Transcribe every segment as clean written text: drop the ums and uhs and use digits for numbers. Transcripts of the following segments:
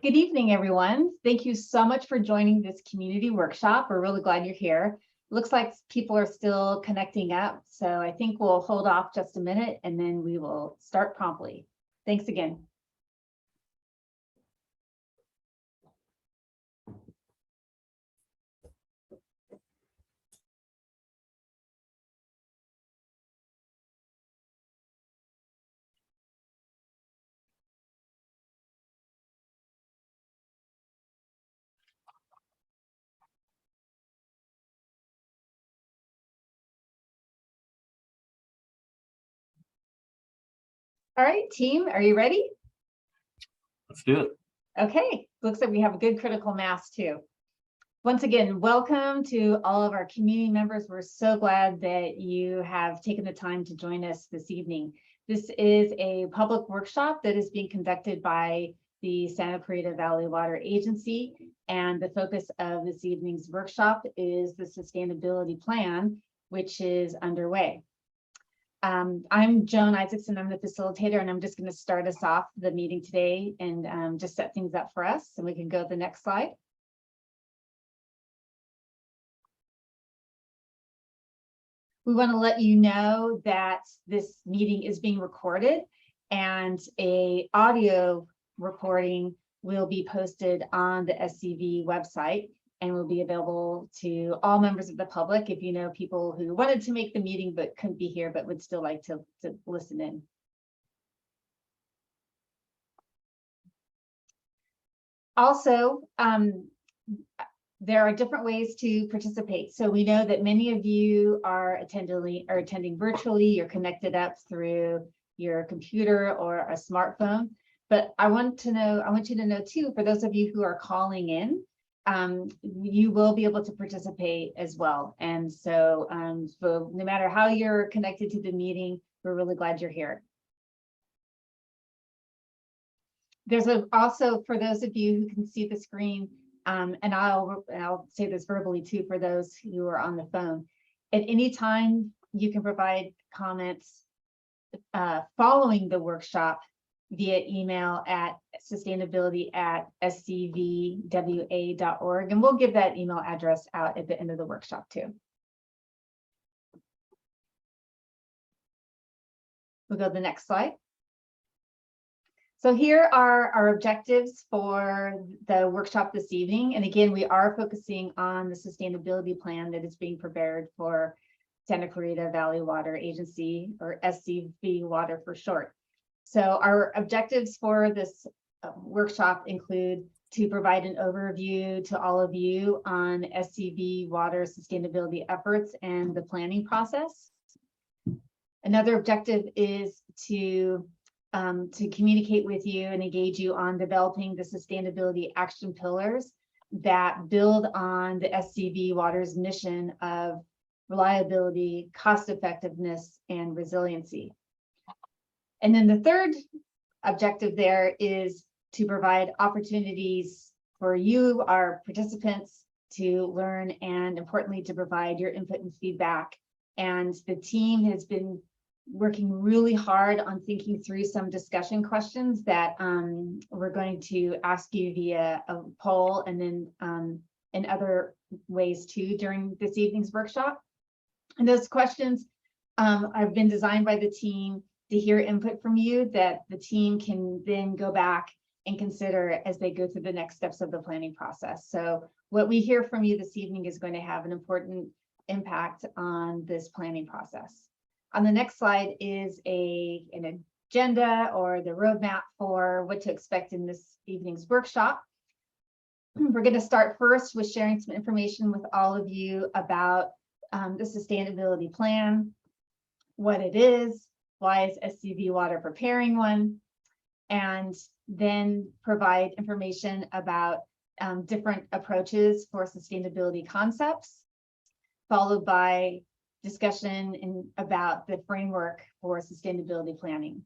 Good evening, everyone. Thank you so much for joining this community workshop. We're really glad you're here. Looks like people are still connecting up, so I think we'll hold off just a minute and then we will start promptly. Thanks again. All right, team, are you ready? Let's do it. Okay, looks like we have a good critical mass too. Once again, welcome to all of our community members. We're so glad that you have taken the time to join us this evening. This is a public workshop that is being conducted by the Santa Clarita Valley Water Agency, and the focus of this evening's workshop is the sustainability plan, which is underway. I'm Joan Isaacson, I'm the facilitator, and I'm just going to start us off the meeting today and just set things up for us, and we can go to the next slide. We want to let you know that this meeting is being recorded, and an audio recording will be posted on the SCV website and will be available to all members of the public if you know people who wanted to make the meeting but couldn't be here but would still like to listen in. Also, there are different ways to participate. So we know that many of you are attending virtually. You're connected up through your computer or a smartphone. But I want you to know too, for those of you who are calling in, you will be able to participate as well. And so, so no matter how you're connected to the meeting, we're really glad you're here. There's also, for those of you who can see the screen, and I'll say this verbally too for those who are on the phone. At any time, you can provide comments following the workshop via email at sustainability@scvwa.org, and we'll give that email address out at the end of the workshop too. We'll go to the next slide. So here are our objectives for the workshop this evening. And again, we are focusing on the sustainability plan that is being prepared for Santa Clarita Valley Water Agency, or SCV Water for short. So our objectives for this workshop include to provide an overview to all of you on SCV Water sustainability efforts and the planning process. Another objective is to communicate with you and engage you on developing the sustainability action pillars that build on the SCV Water's mission of reliability, cost effectiveness, and resiliency. And then the third objective there is to provide opportunities for you, our participants, to learn, and importantly, to provide your input and feedback. And the team has been working really hard on thinking through some discussion questions that we're going to ask you via a poll and then in other ways too during this evening's workshop. And those questions have been designed by the team to hear input from you that the team can then go back and consider as they go through the next steps of the planning process. So what we hear from you this evening is going to have an important impact on this planning process. On the next slide is an agenda or the roadmap for what to expect in this evening's workshop. We're going to start first with sharing some information with all of you about the sustainability plan, what it is, why is SCV Water preparing one, and then provide information about different approaches for sustainability concepts, followed by discussion about the framework for sustainability planning.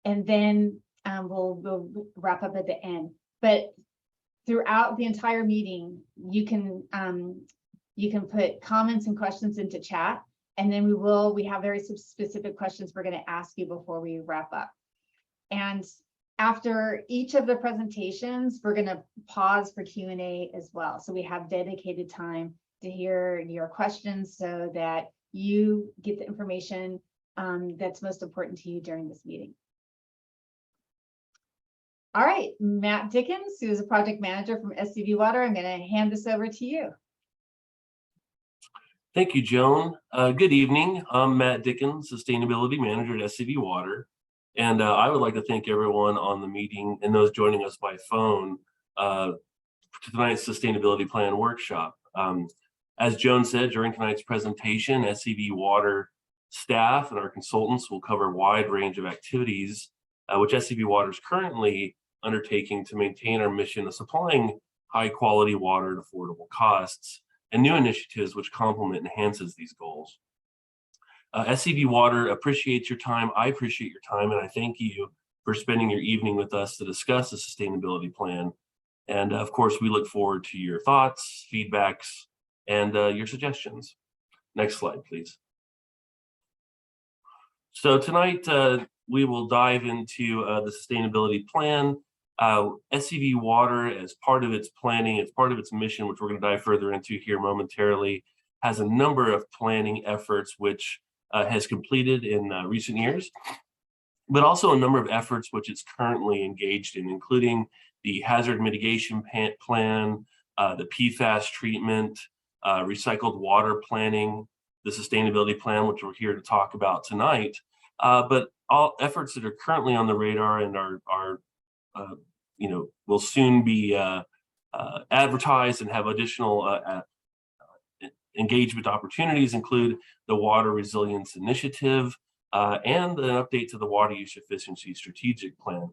And then we'll wrap up at the end. But throughout the entire meeting, you can put comments and questions into chat, and then we have very specific questions we're going to ask you before we wrap up. And After each of the presentations, we're going to pause for Q&A as well. So we have dedicated time to hear your questions so that you get the information that's most important to you during this meeting. All right, Matt Dickens, who is a project manager from SCV Water, I'm going to hand this over to you. Thank you, Joan. Good evening. I'm Matt Dickens, Sustainability Manager at SCV Water. And I would like to thank everyone on the meeting and those joining us by phone to tonight's Sustainability Plan workshop. As Joan said, during tonight's presentation, SCV Water staff and our consultants will cover a wide range of activities which SCV Water is currently undertaking to maintain our mission of supplying high quality water at affordable costs, and new initiatives which complement and enhances these goals. SCV Water appreciates your time. I appreciate your time, and I thank you for spending your evening with us to discuss the sustainability plan. And of course, we look forward to your thoughts, feedbacks, and your suggestions. Next slide, please. So tonight, we will dive into the sustainability plan. SCV Water, as part of its planning, as part of its mission, which we're going to dive further into here momentarily, has a number of planning efforts which has completed in recent years, but also a number of efforts which it's currently engaged in, including the hazard mitigation plan, the PFAS treatment, recycled water planning, the sustainability plan, which we're here to talk about tonight, but all efforts that are currently on the radar and are will soon be advertised and have additional engagement opportunities include the Water Resilience Initiative and an update to the Water Use Efficiency Strategic Plan.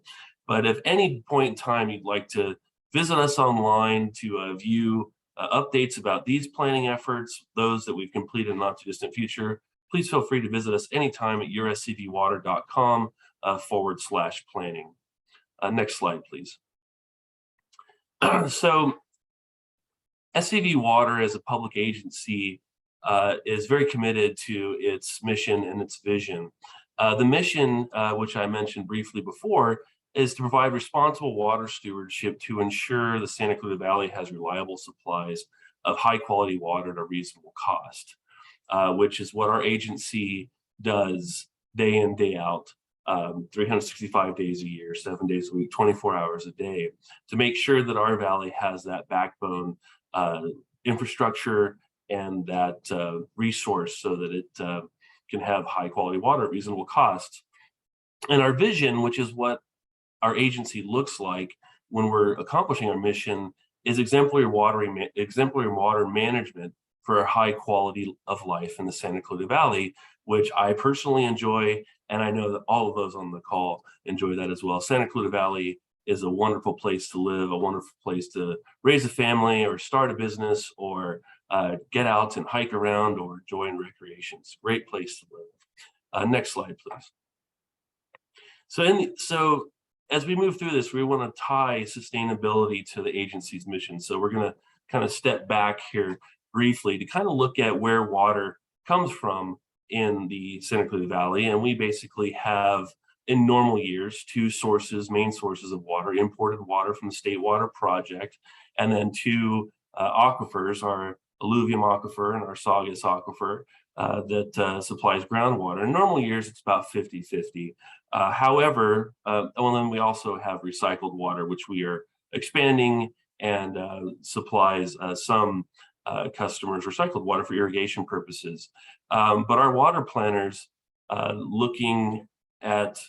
But if any point in time you'd like to visit us online to view updates about these planning efforts, those that we've completed in the not too distant future, please feel free to visit us anytime at yourscvwater.com/planning. Next slide, please. So SCV Water as a public agency is very committed to its mission and its vision. The mission, which I mentioned briefly before, is to provide responsible water stewardship to ensure the Santa Clara Valley has reliable supplies of high quality water at a reasonable cost, which is what our agency does day in, day out, 365 days a year, 7 days a week, 24 hours a day, to make sure that our valley has that backbone infrastructure and that resource so that it can have high quality water at reasonable costs. And our vision, which is what our agency looks like when we're accomplishing our mission, is exemplary water management for a high quality of life in the Santa Clara Valley, which I personally enjoy, and I know that all of those on the call enjoy that as well. Santa Clara Valley is a wonderful place to live, a wonderful place to raise a family or start a business or get out and hike around or join recreation. It's a great place to live. Next slide, please. So as we move through this, we want to tie sustainability to the agency's mission. So we're going to kind of step back here briefly to kind of look at where water comes from in the Santa Clara Valley. And we basically have, in normal years, two main sources of water: imported water from the State Water Project, and then two aquifers, our alluvium aquifer and our Saugus aquifer, that supplies groundwater. In normal years, it's about 50-50. However, then we also have recycled water, which we are expanding and supplies some customers recycled water for irrigation purposes. But our water planners, looking at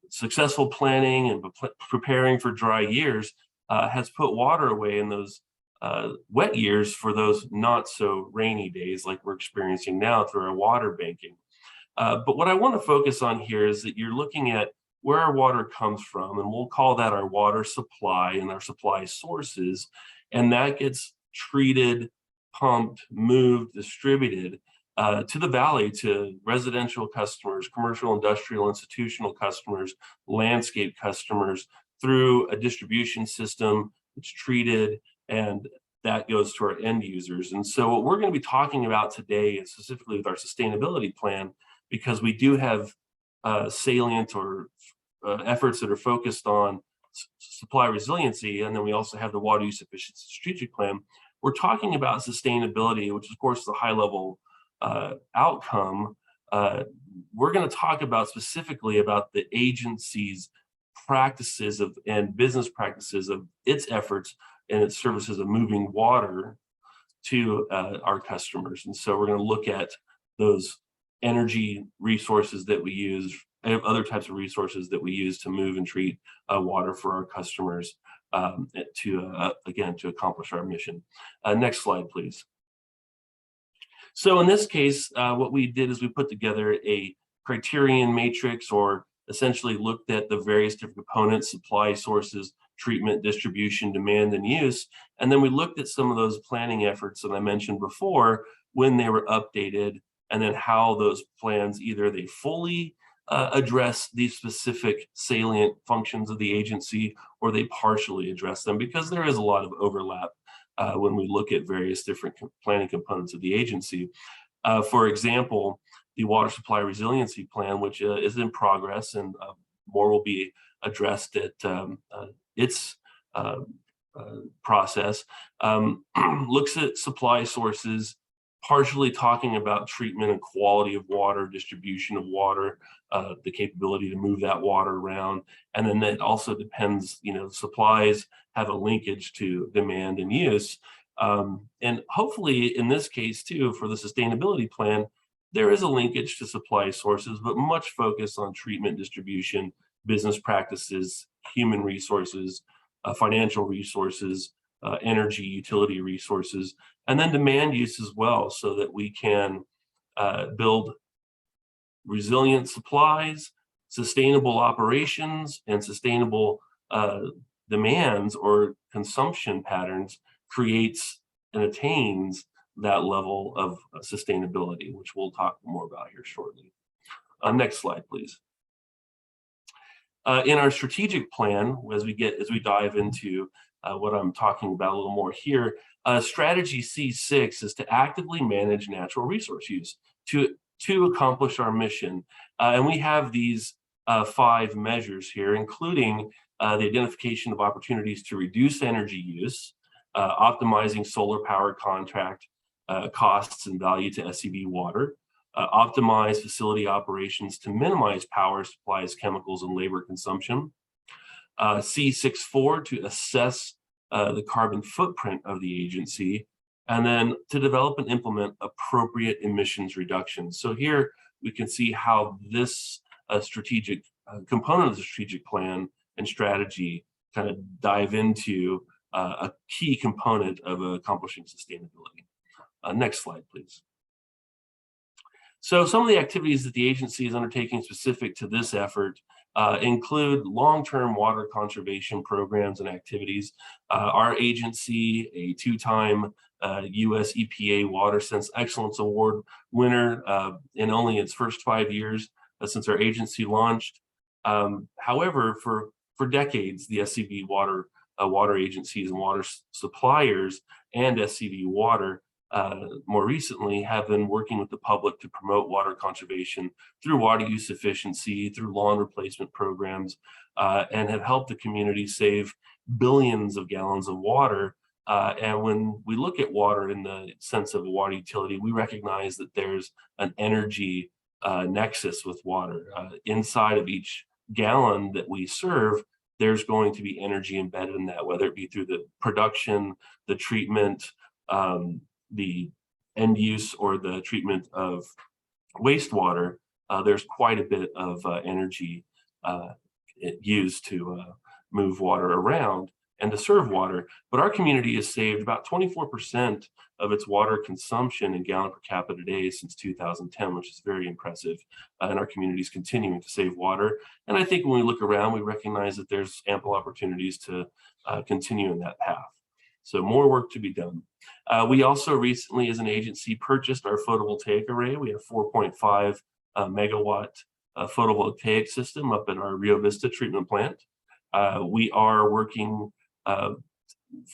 successful planning and preparing for dry years, has put water away in those wet years for those not so rainy days like we're experiencing now through our water banking. But what I want to focus on here is that you're looking at where our water comes from, and we'll call that our water supply and our supply sources, and that gets treated, pumped, moved, distributed to the valley, to residential customers, commercial, industrial, institutional customers, landscape customers, through a distribution system. It's treated, and that goes to our end users. And so what we're going to be talking about today is specifically with our sustainability plan, because we do have salient or efforts that are focused on supply resiliency, and then we also have the water use efficiency strategic plan, we're talking about sustainability, which of course is a high level outcome. We're going to talk about specifically about the agency's practices and business practices of its efforts and its services of moving water to our customers. And so we're going to look at those energy resources that we use, and other types of resources that we use to move and treat water for our customers again, to accomplish our mission. Next slide, please. So in this case, what we did is we put together a criterion matrix, or essentially looked at the various different components: supply sources, treatment, distribution, demand, and use. And then we looked at some of those planning efforts that I mentioned before, when they were updated, and then how those plans, either they fully address these specific salient functions of the agency, or they partially address them, because there is a lot of overlap when we look at various different planning components of the agency. For example, the Water Supply Resiliency Plan, which is in progress, and more will be addressed at its process, looks at supply sources, partially talking about treatment and quality of water, distribution of water, the capability to move that water around. And then it also depends, supplies have a linkage to demand and use. And hopefully in this case too, for the sustainability plan, there is a linkage to supply sources, but much focus on treatment, distribution, business practices, human resources, financial resources, energy, utility resources, and then demand use as well, so that we can build resilient supplies, sustainable operations, and sustainable demands or consumption patterns creates and attains that level of sustainability, which we'll talk more about here shortly. Next slide, please. In our strategic plan, as we dive into what I'm talking about a little more here, strategy C6 is to actively manage natural resource use to accomplish our mission. And we have these 5 measures here, including the identification of opportunities to reduce energy use, optimizing solar power contract costs and value to SCV Water, optimize facility operations to minimize power supplies, chemicals, and labor consumption. C64 to assess the carbon footprint of the agency, and then to develop and implement appropriate emissions reductions. So here we can see how this strategic component of the strategic plan and strategy kind of dive into a key component of accomplishing sustainability. Next slide, please. So some of the activities that the agency is undertaking specific to this effort include long-term water conservation programs and activities. Our agency, a 2-time US EPA Water Sense Excellence Award winner in only its first 5 years since our agency launched. However, for decades, the SCV Water agencies and water suppliers and SCV Water more recently have been working with the public to promote water conservation through water use efficiency, through lawn replacement programs, and have helped the community save billions of gallons of water. And when we look at water in the sense of a water utility, we recognize that there's an energy nexus with water. Inside of each gallon that we serve, there's going to be energy embedded in that, whether it be through the production, the treatment, the end use, or the treatment of wastewater. There's quite a bit of energy used to move water around and to serve water. But our community has saved about 24% of its water consumption in gallon per capita day since 2010, which is very impressive. And our community is continuing to save water. And I think when we look around, we recognize that there's ample opportunities to continue in that path. So more work to be done. We also recently, as an agency, purchased our photovoltaic array. We have 4.5 megawatt photovoltaic system up at our Rio Vista treatment plant. We are working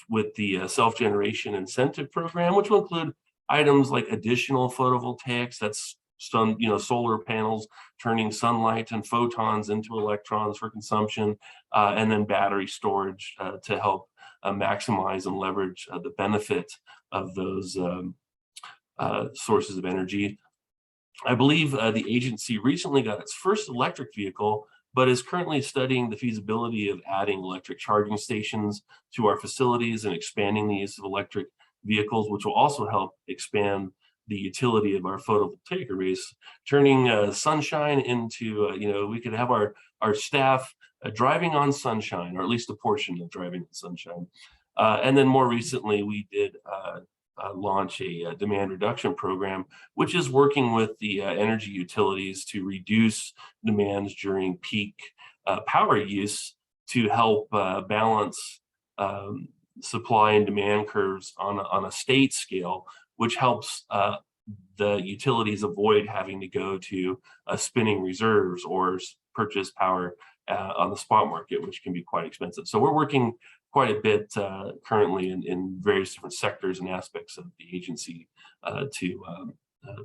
with the self-generation incentive program, which will include items like additional photovoltaics. That's solar panels, turning sunlight and photons into electrons for consumption, and then battery storage to help maximize and leverage the benefit of those sources of energy. I believe the agency recently got its first electric vehicle, but is currently studying the feasibility of adding electric charging stations to our facilities and expanding the use of electric vehicles, which will also help expand the utility of our photovoltaic arrays, turning sunshine into, we could have our staff driving on sunshine, or at least a portion of driving on sunshine. And then more recently, we did launch a demand reduction program, which is working with the energy utilities to reduce demands during peak power use to help balance supply and demand curves on a state scale, which helps the utilities avoid having to go to spinning reserves or purchase power on the spot market, which can be quite expensive. So we're working quite a bit currently in various different sectors and aspects of the agency to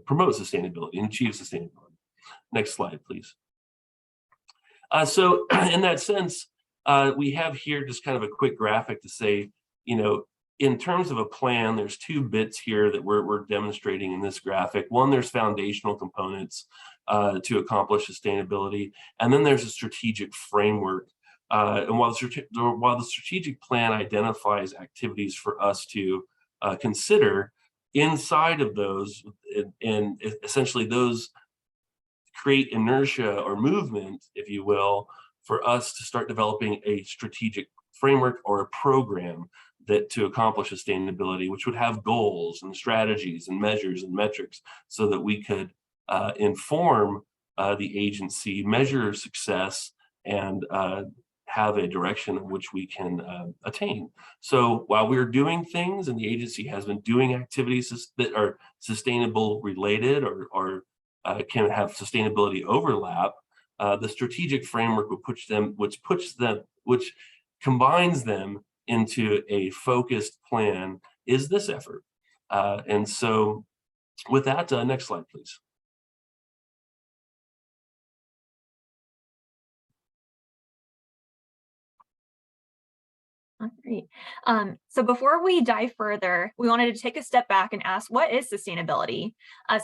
promote sustainability and achieve sustainability. Next slide, please. So in that sense, we have here just kind of a quick graphic to say, in terms of a plan, there's two bits here that we're demonstrating in this graphic. One, there's foundational components to accomplish sustainability, and then there's a strategic framework. And while the strategic plan identifies activities for us to consider, inside of those, and essentially those create inertia or movement, if you will, for us to start developing a strategic framework or a program that to accomplish sustainability, which would have goals and strategies and measures and metrics so that we could inform the agency, measure success, and have a direction in which we can attain. So while we're doing things and the agency has been doing activities that are sustainable related or can have sustainability overlap, the strategic framework which combines them into a focused plan is this effort. And so with that, next slide, please. All right. So before we dive further, we wanted to take a step back and ask, what is sustainability?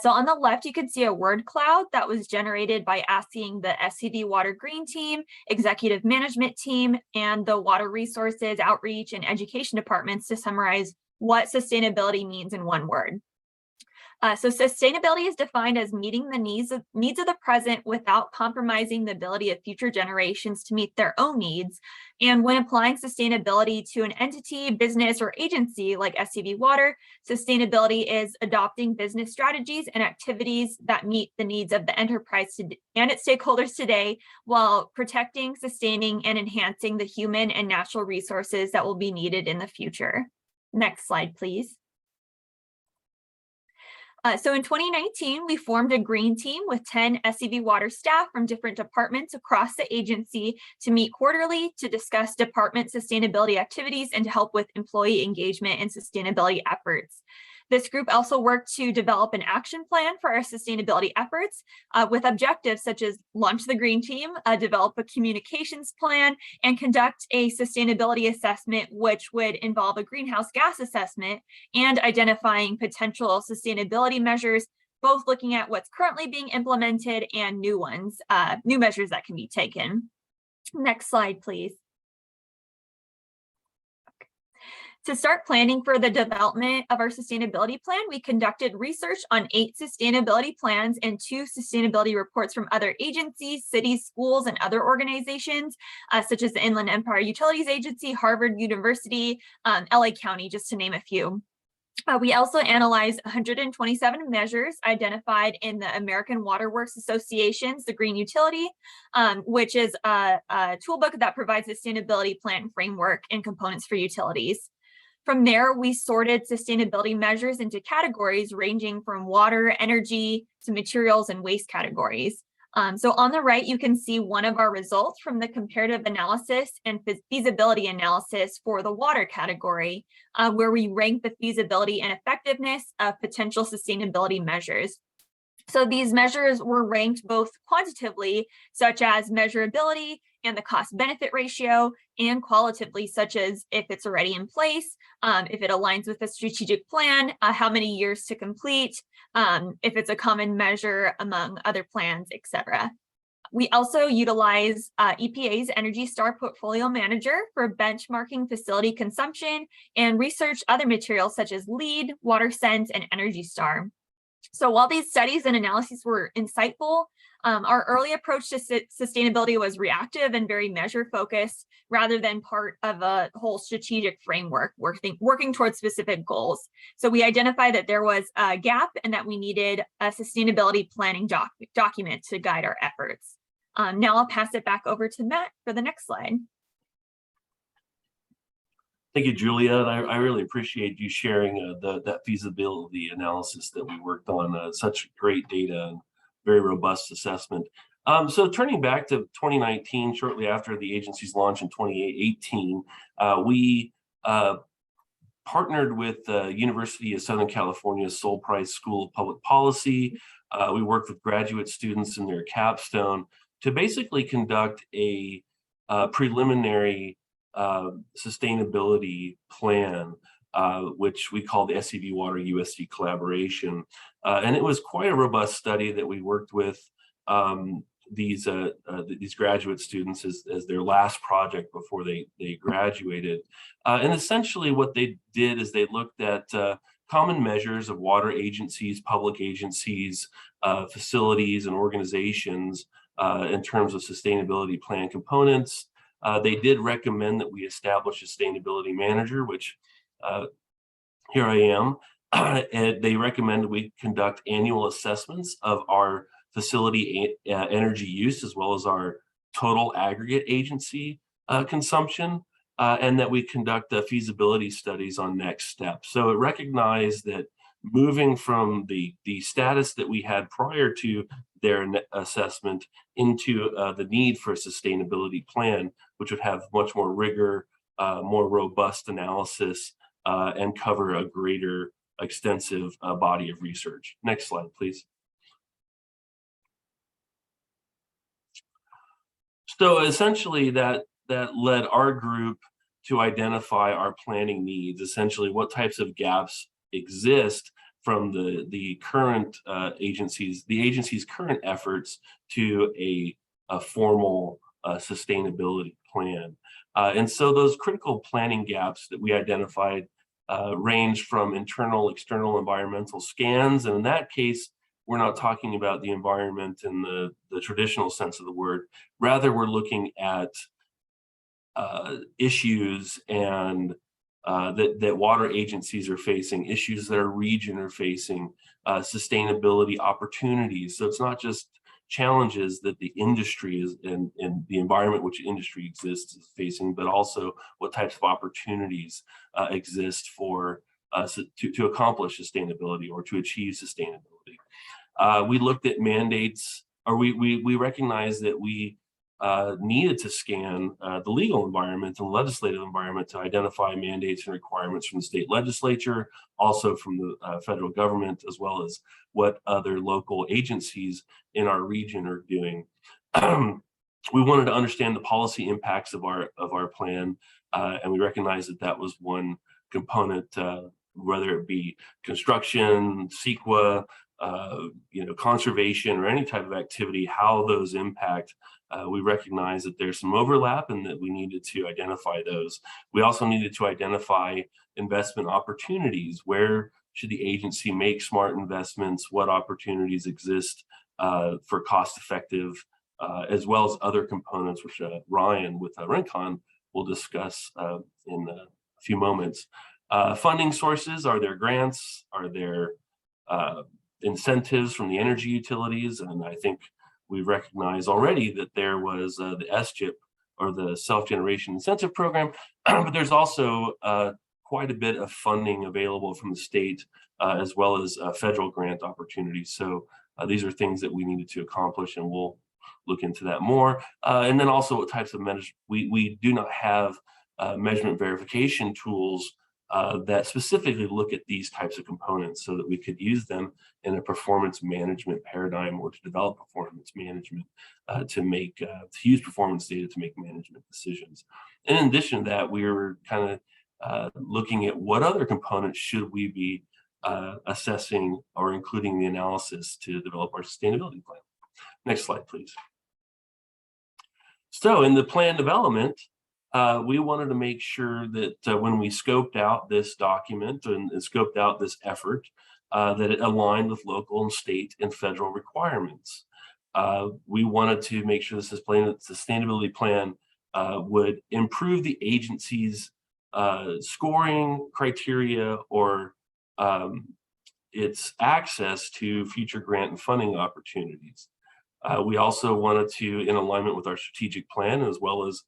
So on the left, you can see a word cloud that was generated by asking the SCV Water Green Team, Executive Management Team, and the Water Resources, Outreach, and Education departments to summarize what sustainability means in one word. So sustainability is defined as meeting the needs of the present without compromising the ability of future generations to meet their own needs. And when applying sustainability to an entity, business, or agency like SCV Water, sustainability is adopting business strategies and activities that meet the needs of the enterprise and its stakeholders today, while protecting, sustaining, and enhancing the human and natural resources that will be needed in the future. Next slide, please. So in 2019, we formed a green team with 10 SCV Water staff from different departments across the agency to meet quarterly to discuss department sustainability activities and to help with employee engagement and sustainability efforts. This group also worked to develop an action plan for our sustainability efforts with objectives such as launch the green team, develop a communications plan, and conduct a sustainability assessment, which would involve a greenhouse gas assessment and identifying potential sustainability measures, both looking at what's currently being implemented and new ones, new measures that can be taken. Next slide, please. To start planning for the development of our sustainability plan, we conducted research on 8 sustainability plans and 2 sustainability reports from other agencies, cities, schools, and other organizations, such as the Inland Empire Utilities Agency, Harvard University, LA County, just to name a few. We also analyzed 127 measures identified in the American Water Works Association's The Green Utility, which is a toolbook that provides a sustainability plan framework and components for utilities. From there, we sorted sustainability measures into categories ranging from water, energy, to materials and waste categories. So on the right, you can see one of our results from the comparative analysis and feasibility analysis for the water category, where we rank the feasibility and effectiveness of potential sustainability measures. So these measures were ranked both quantitatively, such as measurability and the cost benefit ratio, and qualitatively, such as if it's already in place, if it aligns with the strategic plan, how many years to complete, if it's a common measure among other plans, etc. We also utilize EPA's Energy Star Portfolio Manager for benchmarking facility consumption and research other materials such as LEED, WaterSense, and Energy Star. So while these studies and analyses were insightful, our early approach to sustainability was reactive and very measure focused rather than part of a whole strategic framework working towards specific goals. So we identified that there was a gap and that we needed a sustainability planning document to guide our efforts. Now I'll pass it back over to Matt for the next slide. Thank you, Julia. I really appreciate you sharing that feasibility analysis that we worked on. Such great data and very robust assessment. So turning back to 2019, shortly after the agency's launch in 2018, we partnered with the University of Southern California's Sol Price School of Public Policy. We worked with graduate students in their capstone to basically conduct a preliminary sustainability plan, which we called the SCV Water USD collaboration. And it was quite a robust study that we worked with these graduate students as their last project before they graduated. And essentially what they did is they looked at common measures of water agencies, public agencies, facilities, and organizations in terms of sustainability plan components. They did recommend that we establish a sustainability manager, which here I am. And they recommend we conduct annual assessments of our facility energy use, as well as our total aggregate agency consumption, and that we conduct feasibility studies on next steps. So it recognized that moving from the status that we had prior to their assessment into the need for a sustainability plan, which would have much more rigor, more robust analysis, and cover a greater extensive body of research. Next slide, please. So essentially that led our group to identify our planning needs, essentially what types of gaps exist from the current the agency's current efforts to a formal sustainability plan. And so those critical planning gaps that we identified range from internal, external environmental scans. And in that case, we're not talking about the environment in the traditional sense of the word. Rather, we're looking at issues and that water agencies are facing, issues that our region are facing, sustainability opportunities. So it's not just challenges that the industry is and the environment which industry exists is facing, but also what types of opportunities exist for to accomplish sustainability or to achieve sustainability. We looked at mandates, or we recognized that we needed to scan the legal environment and legislative environment to identify mandates and requirements from the state legislature, also from the federal government, as well as what other local agencies in our region are doing. We wanted to understand the policy impacts of our plan, and we recognized that that was one component, whether it be construction, CEQA, conservation, or any type of activity, how those impact. We recognize that there's some overlap and that we needed to identify those. We also needed to identify investment opportunities. Where should the agency make smart investments? What opportunities exist for cost-effective, as well as other components, which Ryan with Rincon will discuss in a few moments. Funding sources: are there grants? Are there incentives from the energy utilities? And I think we recognize already that there was the SGIP, or the Self-Generation Incentive Program, but there's also quite a bit of funding available from the state, as well as federal grant opportunities. So these are things that we needed to accomplish, and we'll look into that more. And then also what types of measures. We do not have measurement verification tools that specifically look at these types of components so that we could use them in a performance management paradigm or to develop performance management to use performance data to make management decisions. And in addition to that, we were kind of looking at what other components should we be assessing or including in the analysis to develop our sustainability plan. Next slide, please. So in the plan development, we wanted to make sure that when we scoped out this document and scoped out this effort, that it aligned with local and state and federal requirements. We wanted to make sure this sustainability plan would improve the agency's scoring criteria or its access to future grant and funding opportunities. We also wanted to, in alignment with our strategic plan, as well as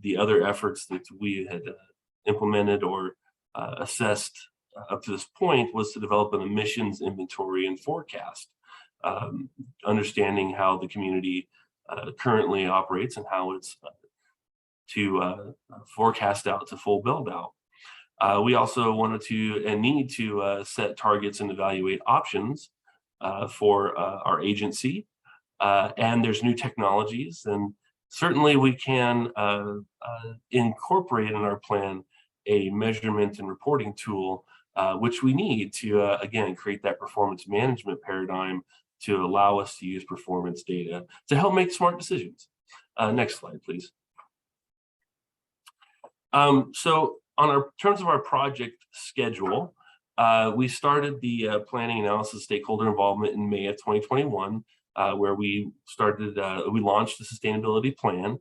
the other efforts that we had implemented or assessed up to this point, was to develop an emissions inventory and forecast, understanding how the community currently operates and how it's to forecast out to full build out. We also wanted to and need to set targets and evaluate options for our agency. And there's new technologies, and certainly we can incorporate in our plan a measurement and reporting tool, which we need to, again, create that performance management paradigm to allow us to use performance data to help make smart decisions. Next slide, please. So on terms of our project schedule, we started the planning analysis stakeholder involvement in May of 2021, where we launched the sustainability plan.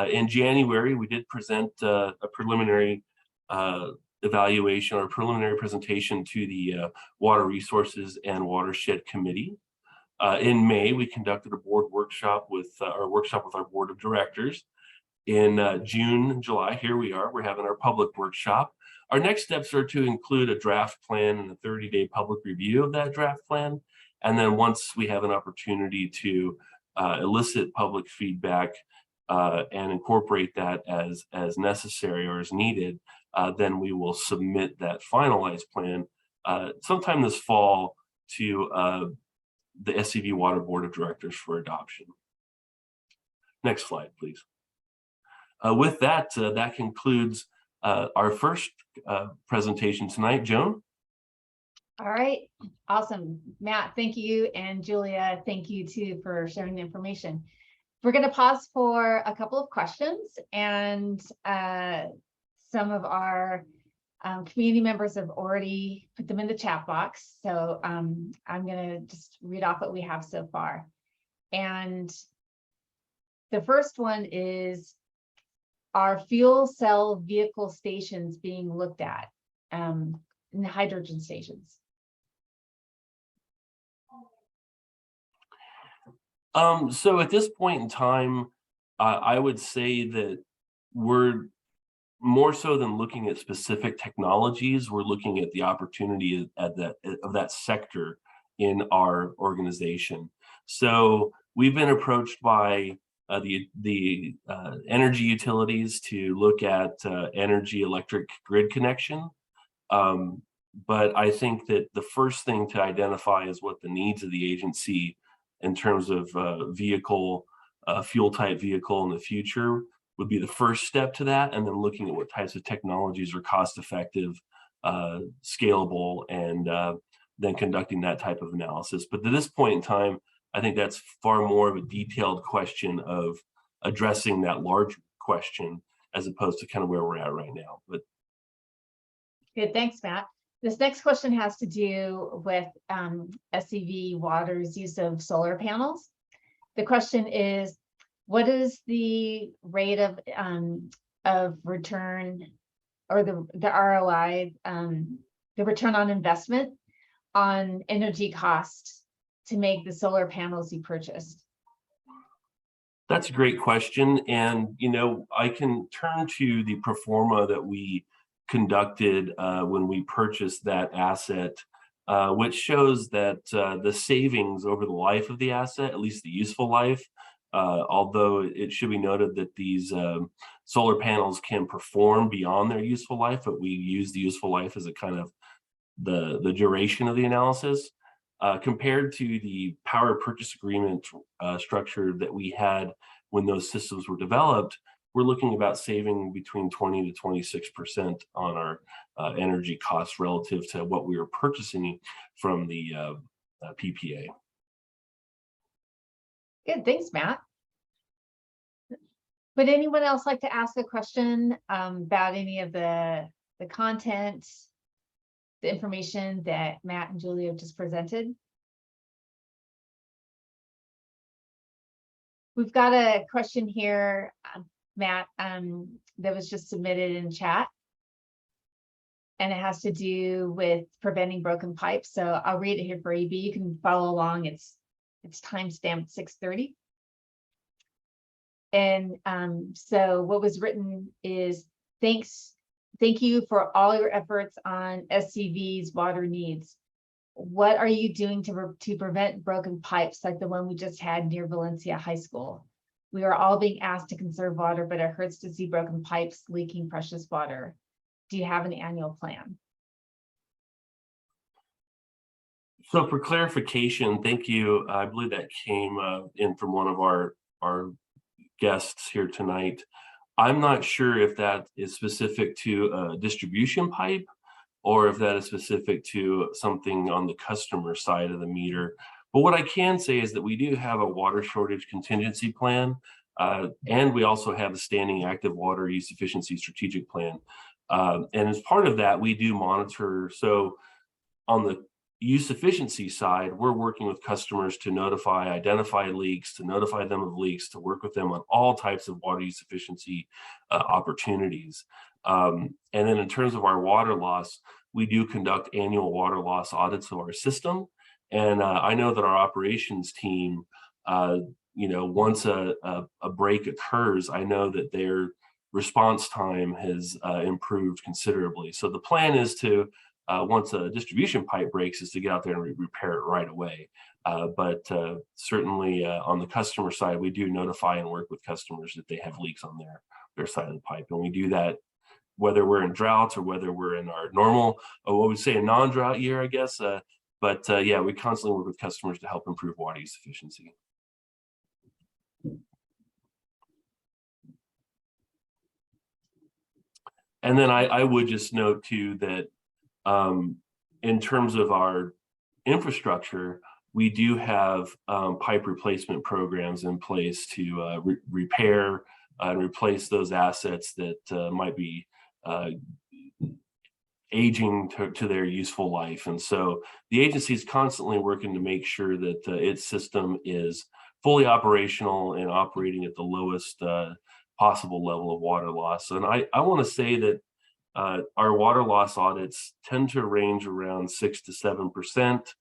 In January, we did present a preliminary evaluation or preliminary presentation to the Water Resources and Watershed Committee. In May, we conducted a board workshop with our board of directors. In June and July, here we are, we're having our public workshop. Our next steps are to include a draft plan and a 30-day public review of that draft plan. And then once we have an opportunity to elicit public feedback and incorporate that as necessary or as needed, then we will submit that finalized plan sometime this fall to the SCV Water Board of Directors for adoption. Next slide, please. With that, that concludes our first presentation tonight. Joan? All right, awesome. Matt, thank you. And Julia, thank you too for sharing the information. We're going to pause for a couple of questions, and some of our community members have already put them in the chat box. So I'm going to just read off what we have so far. And the first one is, are fuel cell vehicle stations being looked at, in the hydrogen stations? So at this point in time, I would say that we're more so than looking at specific technologies, we're looking at the opportunity of that sector in our organization. So we've been approached by the energy utilities to look at energy electric grid connection. But I think that the first thing to identify is what the needs of the agency in terms of vehicle, fuel type vehicle in the future would be the first step to that. And then looking at what types of technologies are cost effective, scalable, and then conducting that type of analysis. But at this point in time, I think that's far more of a detailed question of addressing that large question as opposed to kind of where we're at right now. But good, thanks, Matt. This next question has to do with SCV Water's use of solar panels. The question is, what is the rate of return, or the ROI, the return on investment on energy costs to make the solar panels you purchased? That's a great question. And, you know, I can turn to the pro forma that we conducted when we purchased that asset, which shows that the savings over the life of the asset, at least the useful life, Although it should be noted that these solar panels can perform beyond their useful life, but we use the useful life as a kind of the duration of the analysis. Compared to the power purchase agreement structure that we had when those systems were developed, we're looking about saving between 20 to 26% on our energy costs relative to what we were purchasing from the PPA. Good, thanks, Matt. Would anyone else like to ask a question about any of the content, the information that Matt and Julie have just presented? We've got a question here, Matt, that was just submitted in chat. And it has to do with preventing broken pipes. So I'll read it here for you, but you can follow along. It's timestamped 6:30. And so what was written is, thank you for all your efforts on SCV's water needs. What are you doing to prevent broken pipes like the one we just had near Valencia High School? We are all being asked to conserve water, but it hurts to see broken pipes leaking precious water. Do you have an annual plan? So for clarification, thank you. I believe that came in from one of our guests here tonight. I'm not sure if that is specific to a distribution pipe or if that is specific to something on the customer side of the meter. But what I can say is that we do have a water shortage contingency plan, and we also have the standing active water use efficiency strategic plan. And as part of that, we do monitor. So on the use efficiency side, we're working with customers to identify leaks, to notify them of leaks, to work with them on all types of water use efficiency opportunities. And then in terms of our water loss, we do conduct annual water loss audits of our system. And I know that our operations team, once a break occurs, I know that their response time has improved considerably. So the plan is to, once a distribution pipe breaks, is to get out there and repair it right away. But certainly on the customer side, we do notify and work with customers that they have leaks on their side of the pipe. And we do that whether we're in droughts or whether we're in our normal, or what we say a non-drought year, I guess. But yeah, we constantly work with customers to help improve water use efficiency. And then I would just note too that in terms of our infrastructure, we do have pipe replacement programs in place to repair and replace those assets that might be aging to their useful life. And so the agency is constantly working to make sure that its system is fully operational and operating at the lowest possible level of water loss. And I want to say that our water loss audits tend to range around 6 to 7%,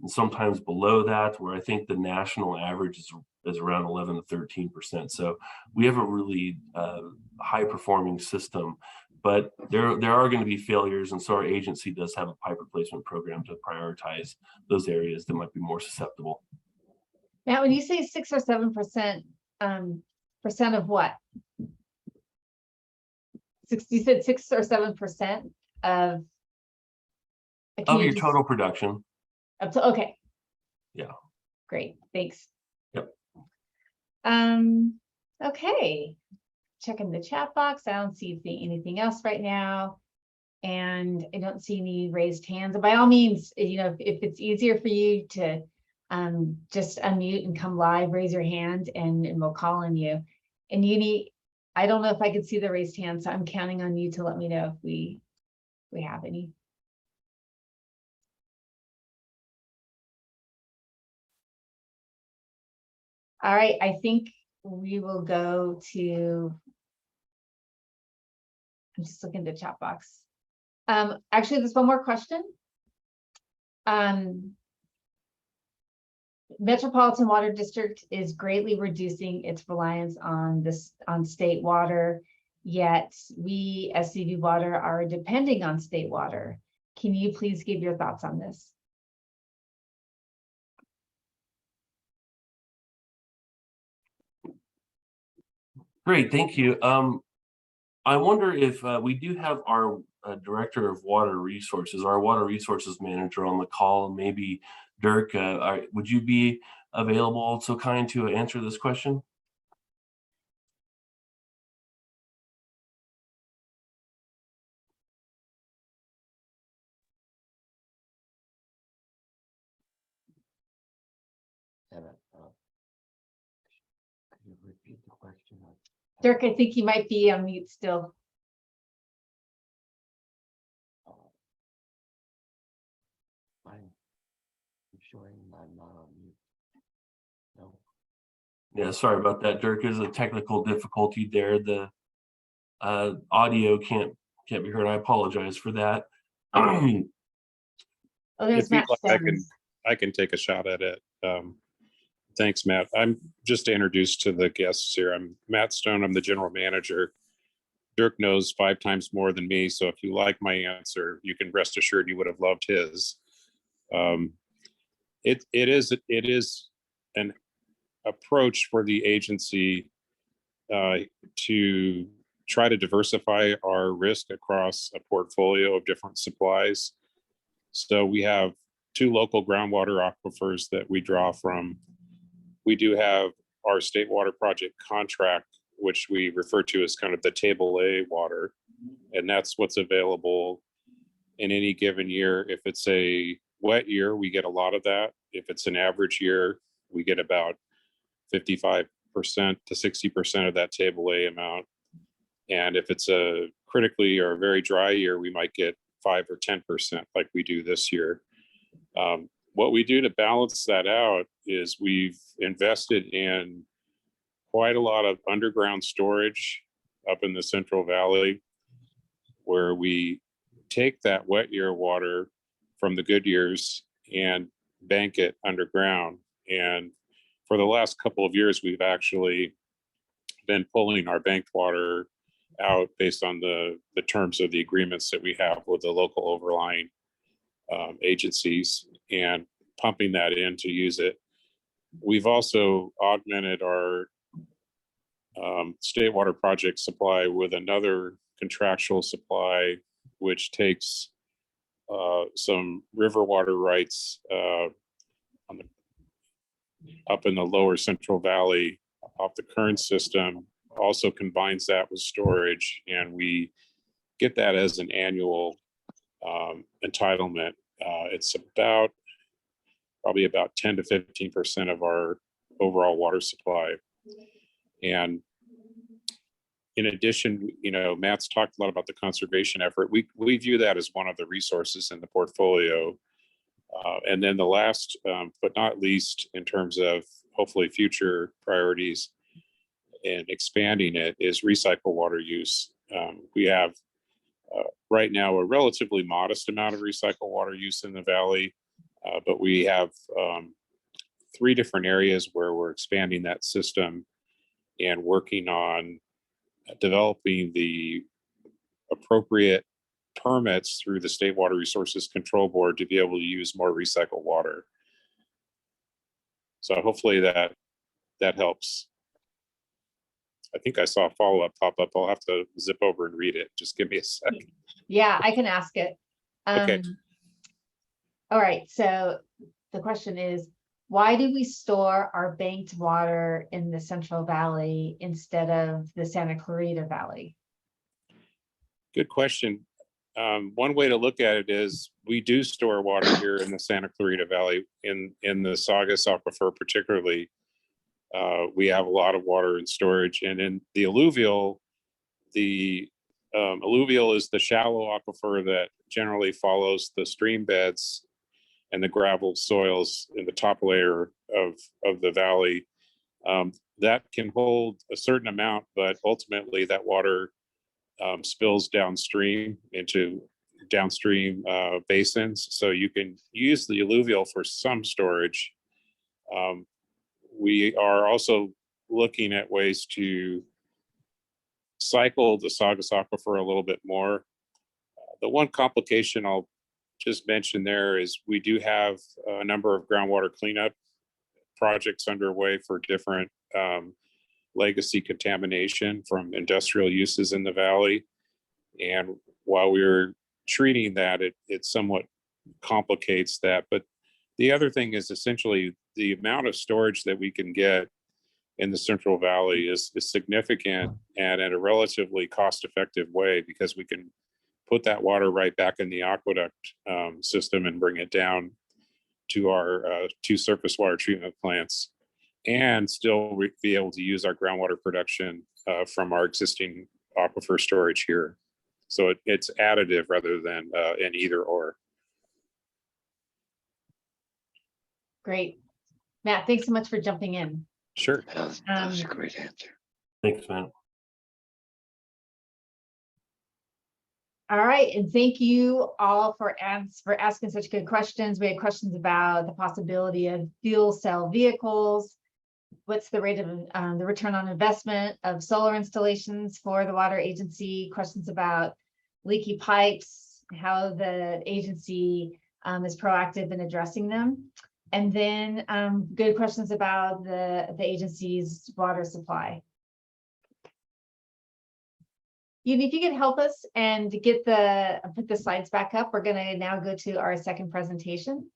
sometimes below that, where I think the national average is around 11 to 13%. So we have a really high performing system, but there are going to be failures. And so our agency does have a pipe replacement program to prioritize those areas that might be more susceptible. Now, when you say 6 or 7%, percent of what? You said 6 or 7% of your total production. Okay. Yeah. Great. Thanks. Yep. Okay. Checking the chat box. I don't see anything else right now. And I don't see any raised hands. By all means, if it's easier for you to just unmute and come live, raise your hand and we'll call on you. And I don't know if I could see the raised hand, so I'm counting on you to let me know if we have any. All right, I think we will go to, I'm just looking at the chat box. Actually, there's one more question. Metropolitan Water District is greatly reducing its reliance on state water, yet we, SCV Water, are depending on state water. Can you please give your thoughts on this? Great, thank you. I wonder if we do have our Director of Water Resources, our Water Resources Manager on the call, maybe Dirk, would you be available so kind to answer this question? Could you repeat the question? Dirk, I think you might be on mute still. I'm showing I'm not on mute. No. Yeah, sorry about that, Dirk. There's a technical difficulty there. The audio can't be heard. I apologize for that. Oh, there's If you'd Matt like, Stones. I can take a shot at it. Thanks, Matt. I'm just introduced to the guests here. I'm Matt Stone. I'm the general manager. Dirk knows 5 times more than me, so if you like my answer, you can rest assured you would have loved his. It is an approach for the agency to try to diversify our risk across a portfolio of different supplies. So we have 2 local groundwater aquifers that we draw from. We do have our state water project contract, which we refer to as kind of the table A water. And that's what's available in any given year. If it's a wet year, we get a lot of that. If it's an average year, we get about 55% to 60% of that table A amount. And if it's a critically or a very dry year, we might get 5 or 10% like we do this year. What we do to balance that out is we've invested in quite a lot of underground storage up in the Central Valley, where we take that wet year water from the good years and bank it underground. And for the last couple of years, we've actually been pulling our banked water out based on the terms of the agreements that we have with the local overlying agencies and pumping that in to use it. We've also augmented our state water project supply with another contractual supply, which takes some river water rights up in the lower Central Valley off the current system, also combines that with storage, and we get that as an annual entitlement. It's probably about 10 to 15% of our overall water supply. And in addition, Matt's talked a lot about the conservation effort. We view that as one of the resources in the portfolio. And then the last, but not least, in terms of hopefully future priorities and expanding it, is recycled water use. We have right now a relatively modest amount of recycled water use in the valley, but we have 3 different areas where we're expanding that system and working on developing the appropriate permits through the State Water Resources Control Board to be able to use more recycled water. So hopefully that helps. I think I saw a follow-up pop up. I'll have to zip over and read it. Just give me a sec. Yeah, I can ask it. Okay. All right, so the question is, why do we store our banked water in the Central Valley instead of the Santa Clarita Valley? Good question. One way to look at it is we do store water here in the Santa Clarita Valley, in the Saugus Aquifer particularly. We have a lot of water in storage, and in the alluvial is the shallow aquifer that generally follows the stream beds and the gravel soils in the top layer of the valley. That can hold a certain amount, but ultimately that water spills downstream into downstream basins. So you can use the alluvial for some storage. We are also looking at ways to cycle the Saugus Aquifer a little bit more. The one complication I'll just mention there is we do have a number of groundwater cleanup projects underway for different legacy contamination from industrial uses in the valley. And while we were treating that, it somewhat complicates that. But the other thing is essentially the amount of storage that we can get in the Central Valley is significant and in a relatively cost-effective way, because we can put that water right back in the aqueduct system and bring it down to our 2 surface water treatment plants, and still be able to use our groundwater production from our existing aquifer storage here. So it's additive rather than an either or. Great. Matt, thanks so much for jumping in. Sure. That's a great answer. Thanks, Matt. All right, and thank you all for asking such good questions. We had questions about the possibility of fuel cell vehicles. What's the rate of the return on investment of solar installations for the water agency? Questions about leaky pipes, how the agency is proactive in addressing them. And then good questions about the agency's water supply. If you could help us and put the slides back up, we're going to now go to our second presentation.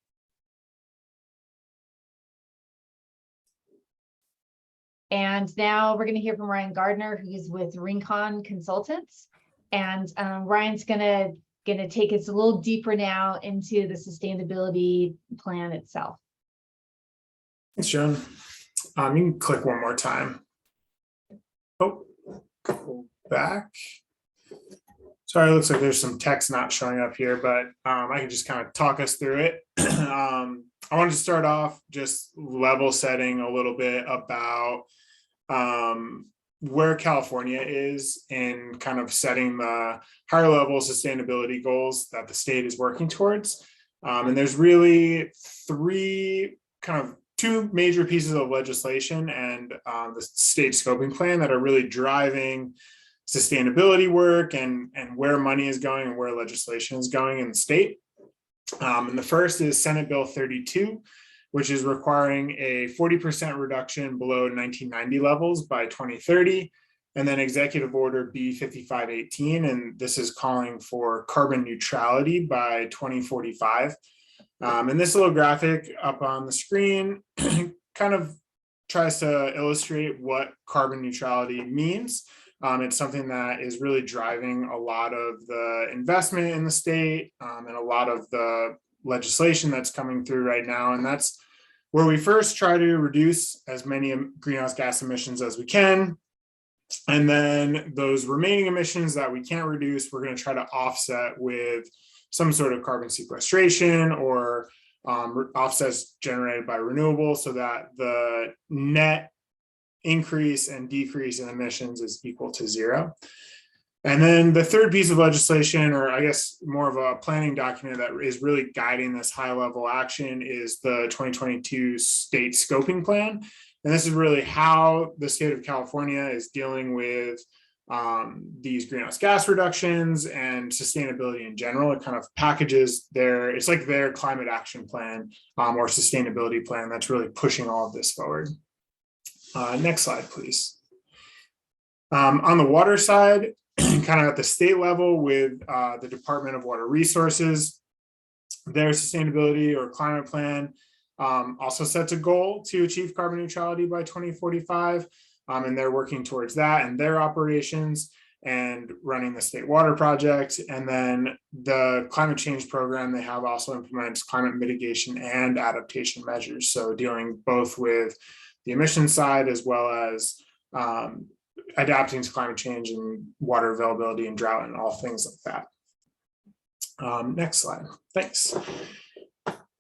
And now we're going to hear from Ryan Gardner, who's with Rincon Consultants. And Ryan's going to take us a little deeper now into the sustainability plan itself. Thanks, Joan. You can click one more time. Oh, go back. Sorry, it looks like there's some text not showing up here, but I can just kind of talk us through it. I wanted to start off just level setting a little bit about where California is in kind of setting the higher level sustainability goals that the state is working towards. And there's really two major pieces of legislation and the state scoping plan that are really driving sustainability work and where money is going and where legislation is going in the state. And the first is Senate Bill 32, which is requiring a 40% reduction below 1990 levels by 2030. And then Executive Order B 5518, and this is calling for carbon neutrality by 2045. And this little graphic up on the screen kind of tries to illustrate what carbon neutrality means. It's something that is really driving a lot of the investment in the state and a lot of the legislation that's coming through right now. And that's where we first try to reduce as many greenhouse gas emissions as we can. And then those remaining emissions that we can't reduce, we're going to try to offset with some sort of carbon sequestration or offsets generated by renewables, so that the net increase and decrease in emissions is equal to 0. And then the third piece of legislation, or I guess more of a planning document that is really guiding this high level action, is the 2022 state scoping plan. And this is really how the state of California is dealing with these greenhouse gas reductions and sustainability in general. It kind of packages it's like their climate action plan or sustainability plan that's really pushing all of this forward. Next slide, please. On the water side, kind of at the state level with the Department of Water Resources, their sustainability or climate plan also sets a goal to achieve carbon neutrality by 2045. And they're working towards that in their operations and running the state water project. And then the climate change program they have also implements climate mitigation and adaptation measures. So dealing both with the emission side as well as adapting to climate change and water availability and drought and all things like that. Next slide. Thanks.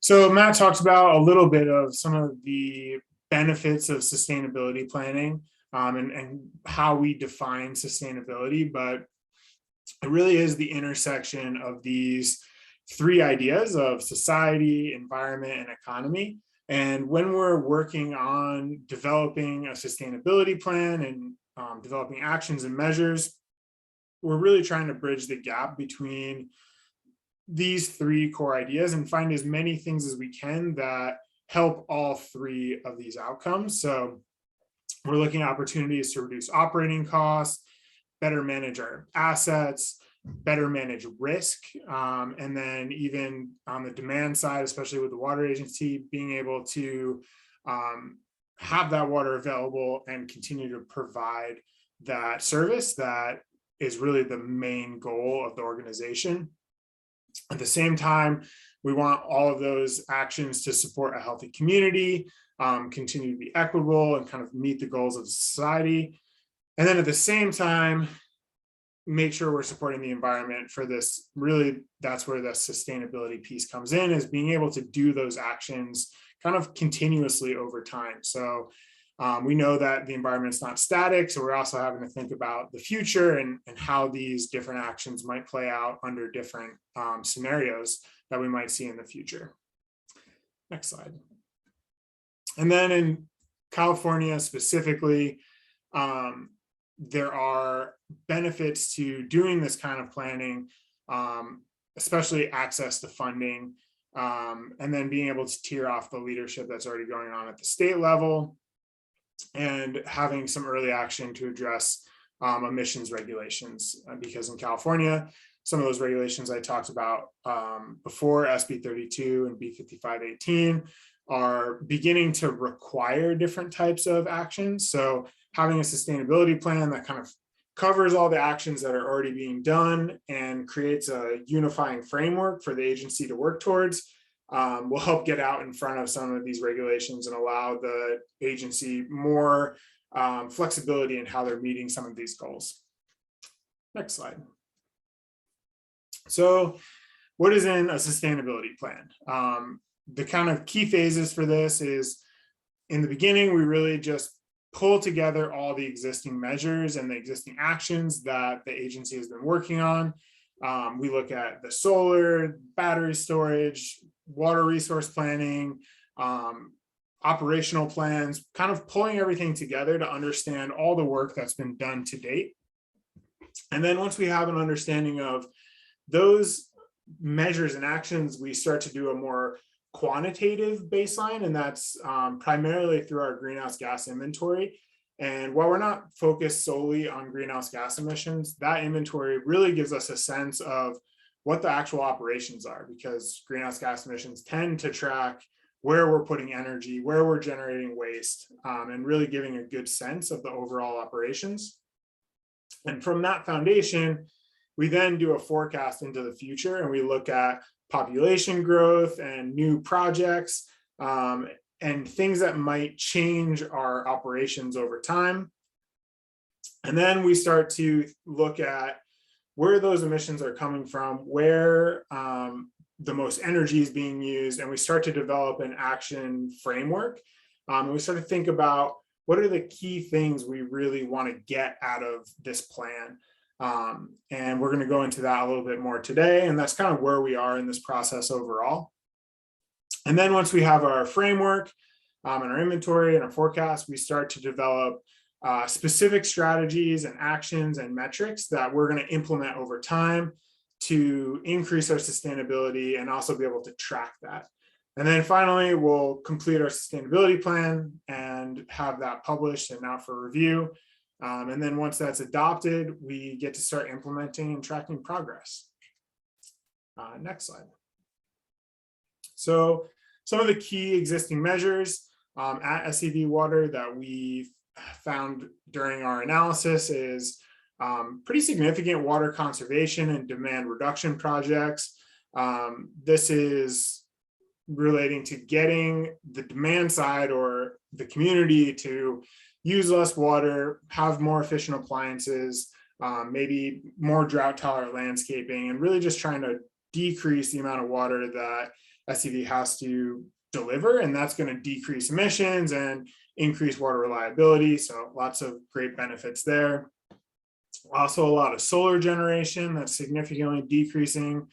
So Matt talked about a little bit of some of the benefits of sustainability planning and how we define sustainability, but it really is the intersection of these 3 ideas of society, environment, and economy. And when we're working on developing a sustainability plan and developing actions and measures, we're really trying to bridge the gap between these 3 core ideas and find as many things as we can that help all 3 of these outcomes. So We're looking at opportunities to reduce operating costs, better manage our assets, better manage risk. And then even on the demand side, especially with the water agency, being able to have that water available and continue to provide that service that is really the main goal of the organization. At the same time, we want all of those actions to support a healthy community, continue to be equitable and kind of meet the goals of society. And then at the same time, make sure we're supporting the environment for this. Really, that's where the sustainability piece comes in, is being able to do those actions kind of continuously over time. So we know that the environment's not static, so we're also having to think about the future and how these different actions might play out under different scenarios that we might see in the future. Next slide. And then in California specifically, there are benefits to doing this kind of planning, especially access to funding, and then being able to tier off the leadership that's already going on at the state level, and having some early action to address emissions regulations, because in California, some of those regulations I talked about before, SB 32 and B 5518, are beginning to require different types of actions. So having a sustainability plan that kind of covers all the actions that are already being done and creates a unifying framework for the agency to work towards will help get out in front of some of these regulations and allow the agency more flexibility in how they're meeting some of these goals. Next slide. So what is in a sustainability plan? The kind of key phases for this is, in the beginning, we really just pull together all the existing measures and the existing actions that the agency has been working on. We look at the solar, battery storage, water resource planning, operational plans, kind of pulling everything together to understand all the work that's been done to date. And then once we have an understanding of those measures and actions, we start to do a more quantitative baseline, and that's primarily through our greenhouse gas inventory. And while we're not focused solely on greenhouse gas emissions, that inventory really gives us a sense of what the actual operations are, because greenhouse gas emissions tend to track where we're putting energy, where we're generating waste, and really giving a good sense of the overall operations. And from that foundation, we then do a forecast into the future, and we look at population growth and new projects and things that might change our operations over time. And then we start to look at where those emissions are coming from, where the most energy is being used, and we start to develop an action framework. And we start to think about what are the key things we really want to get out of this plan. And we're going to go into that a little bit more today. And that's kind of where we are in this process overall. And then once we have our framework and our inventory and our forecast, we start to develop specific strategies and actions and metrics that we're going to implement over time to increase our sustainability and also be able to track that. And then finally, we'll complete our sustainability plan and have that published and out for review. And then once that's adopted, we get to start implementing and tracking progress. Next slide. So some of the key existing measures at SCV Water that we found during our analysis is pretty significant water conservation and demand reduction projects. This is relating to getting the demand side or the community to use less water, have more efficient appliances, maybe more drought tolerant landscaping, and really just trying to decrease the amount of water that SCV has to deliver. And that's going to decrease emissions and increase water reliability. So lots of great benefits there. Also a lot of solar generation that's significantly decreasing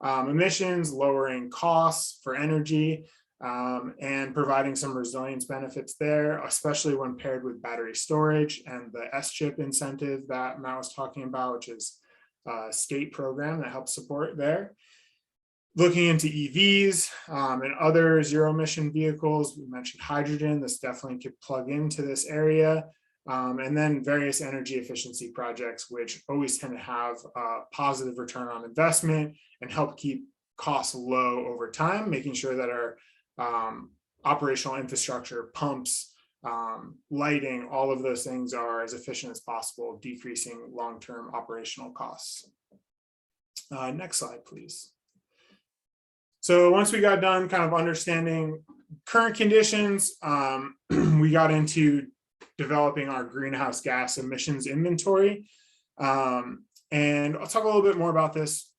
emissions, lowering costs for energy, and providing some resilience benefits there, especially when paired with battery storage and the S-chip incentive that Matt was talking about, which is a state program that helps support there. Looking into EVs and other zero emission vehicles. We mentioned hydrogen. This definitely could plug into this area. And then various energy efficiency projects, which always tend to have a positive return on investment and help keep costs low over time, making sure that our operational infrastructure, pumps, lighting, all of those things are as efficient as possible, decreasing long-term operational costs. Next slide, please. So once we got done kind of understanding current conditions, we got into developing our greenhouse gas emissions inventory. And I'll talk a little bit more about this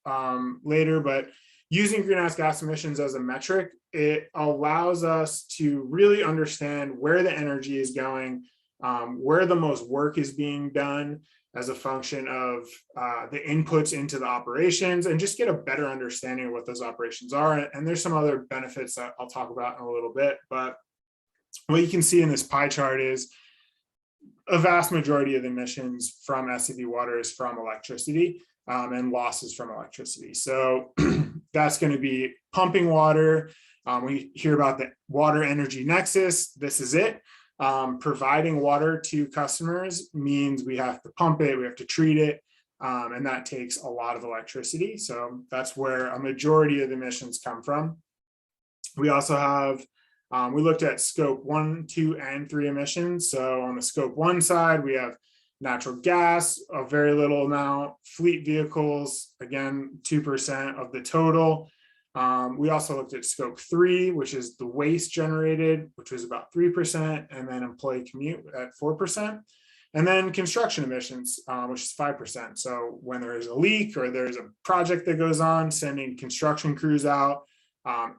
later, but using greenhouse gas emissions as a metric, it allows us to really understand where the energy is going, where the most work is being done as a function of the inputs into the operations, and just get a better understanding of what those operations are. And there's some other benefits that I'll talk about in a little bit, but what you can see in this pie chart is a vast majority of the emissions from SCV Water is from electricity and losses from electricity. So that's going to be pumping water. We hear about the water energy nexus. This is it. Providing water to customers means we have to pump it, we have to treat it, and that takes a lot of electricity. So that's where a majority of the emissions come from. We also have we looked at scope 1, 2, and 3 emissions. So on the scope 1 side, we have natural gas, a very little amount, fleet vehicles, again, 2% of the total. We also looked at scope 3, which is the waste generated, which was about 3%, and then employee commute at 4%. And then construction emissions, which is 5%. So when there is a leak or there's a project that goes on, sending construction crews out,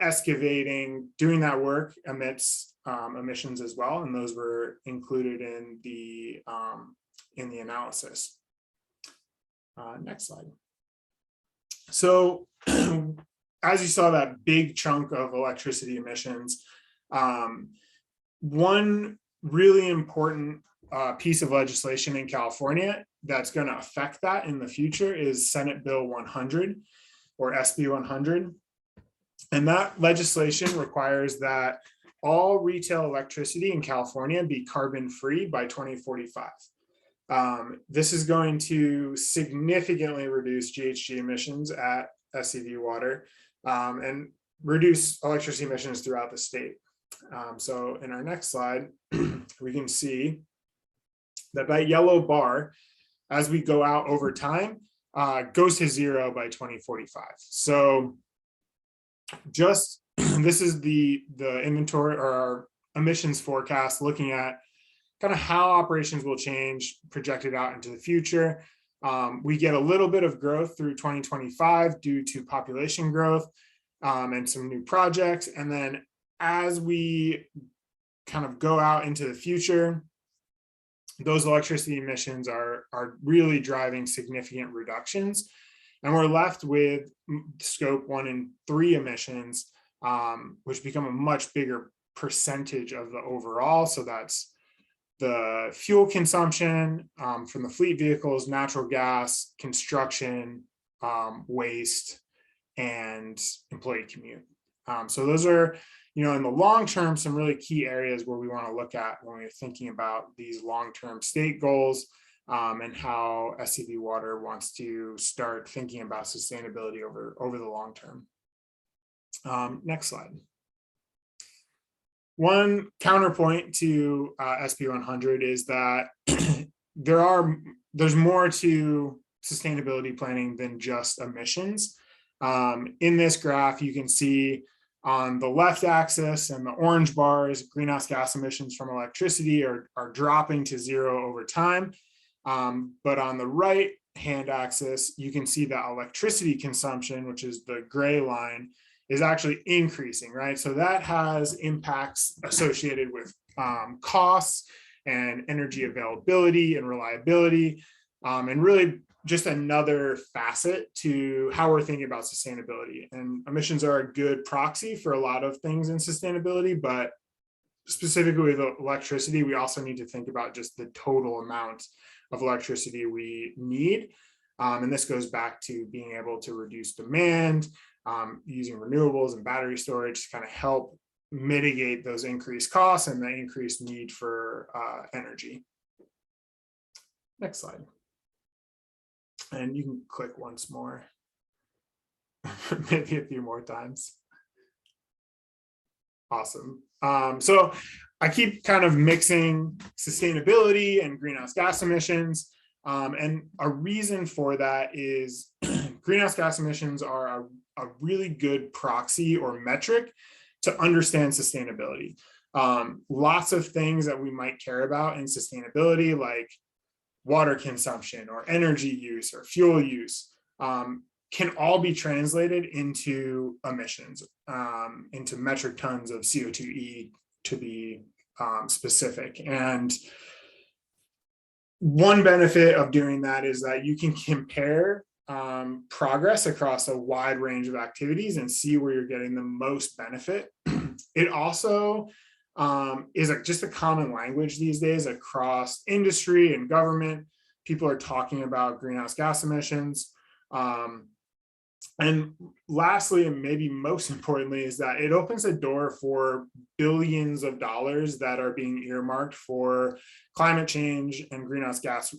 excavating, doing that work emits emissions as well, and those were included in the analysis. Next slide. So as you saw that big chunk of electricity emissions, one really important piece of legislation in California that's going to affect that in the future is Senate Bill 100 or SB 100. And that legislation requires that all retail electricity in California be carbon free by 2045. This is going to significantly reduce GHG emissions at SCV Water and reduce electricity emissions throughout the state. So in our next slide, we can see that that yellow bar, as we go out over time, goes to zero by 2045. So just this is the inventory or our emissions forecast, looking at kind of how operations will change projected out into the future. We get a little bit of growth through 2025 due to population growth and some new projects. And then as we kind of go out into the future, those electricity emissions are really driving significant reductions. And we're left with scope 1 and 3 emissions, which become a much bigger percentage of the overall. So that's the fuel consumption from the fleet vehicles, natural gas, construction, waste, and employee commute. So those are, in the long term, some really key areas where we want to look at when we're thinking about these long-term state goals and how SCV Water wants to start thinking about sustainability over the long term. Next slide. One counterpoint to SB 100 is that there's more to sustainability planning than just emissions. In this graph, you can see on the left axis and the orange bars, greenhouse gas emissions from electricity are dropping to zero over time. But on the right hand axis, you can see that electricity consumption, which is the gray line, is actually increasing, right? So that has impacts associated with costs and energy availability and reliability, and really just another facet to how we're thinking about sustainability. And emissions are a good proxy for a lot of things in sustainability, but specifically with electricity, we also need to think about just the total amount of electricity we need. And this goes back to being able to reduce demand, using renewables and battery storage to kind of help mitigate those increased costs and the increased need for energy. Next slide. And you can click once more, maybe a few more times. Awesome. So I keep kind of mixing sustainability and greenhouse gas emissions. And a reason for that is greenhouse gas emissions are a really good proxy or metric to understand sustainability. Lots of things that we might care about in sustainability, like water consumption or energy use or fuel use, can all be translated into emissions, into metric tons of CO2e to be specific. And one benefit of doing that is that you can compare progress across a wide range of activities and see where you're getting the most benefit. It also is just a common language these days across industry and government. People are talking about greenhouse gas emissions. And lastly, and maybe most importantly, is that it opens the door for billions of dollars that are being earmarked for climate change and greenhouse gas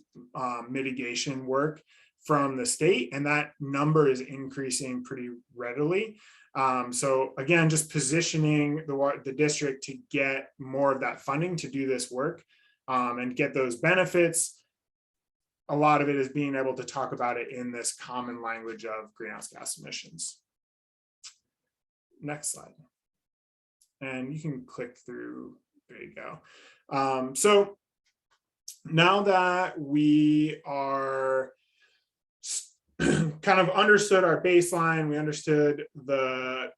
mitigation work from the state. And that number is increasing pretty readily. So again, just positioning the district to get more of that funding to do this work and get those benefits. A lot of it is being able to talk about it in this common language of greenhouse gas emissions. Next slide. And you can click through, there you go. So now that we are kind of understood our baseline, we understood the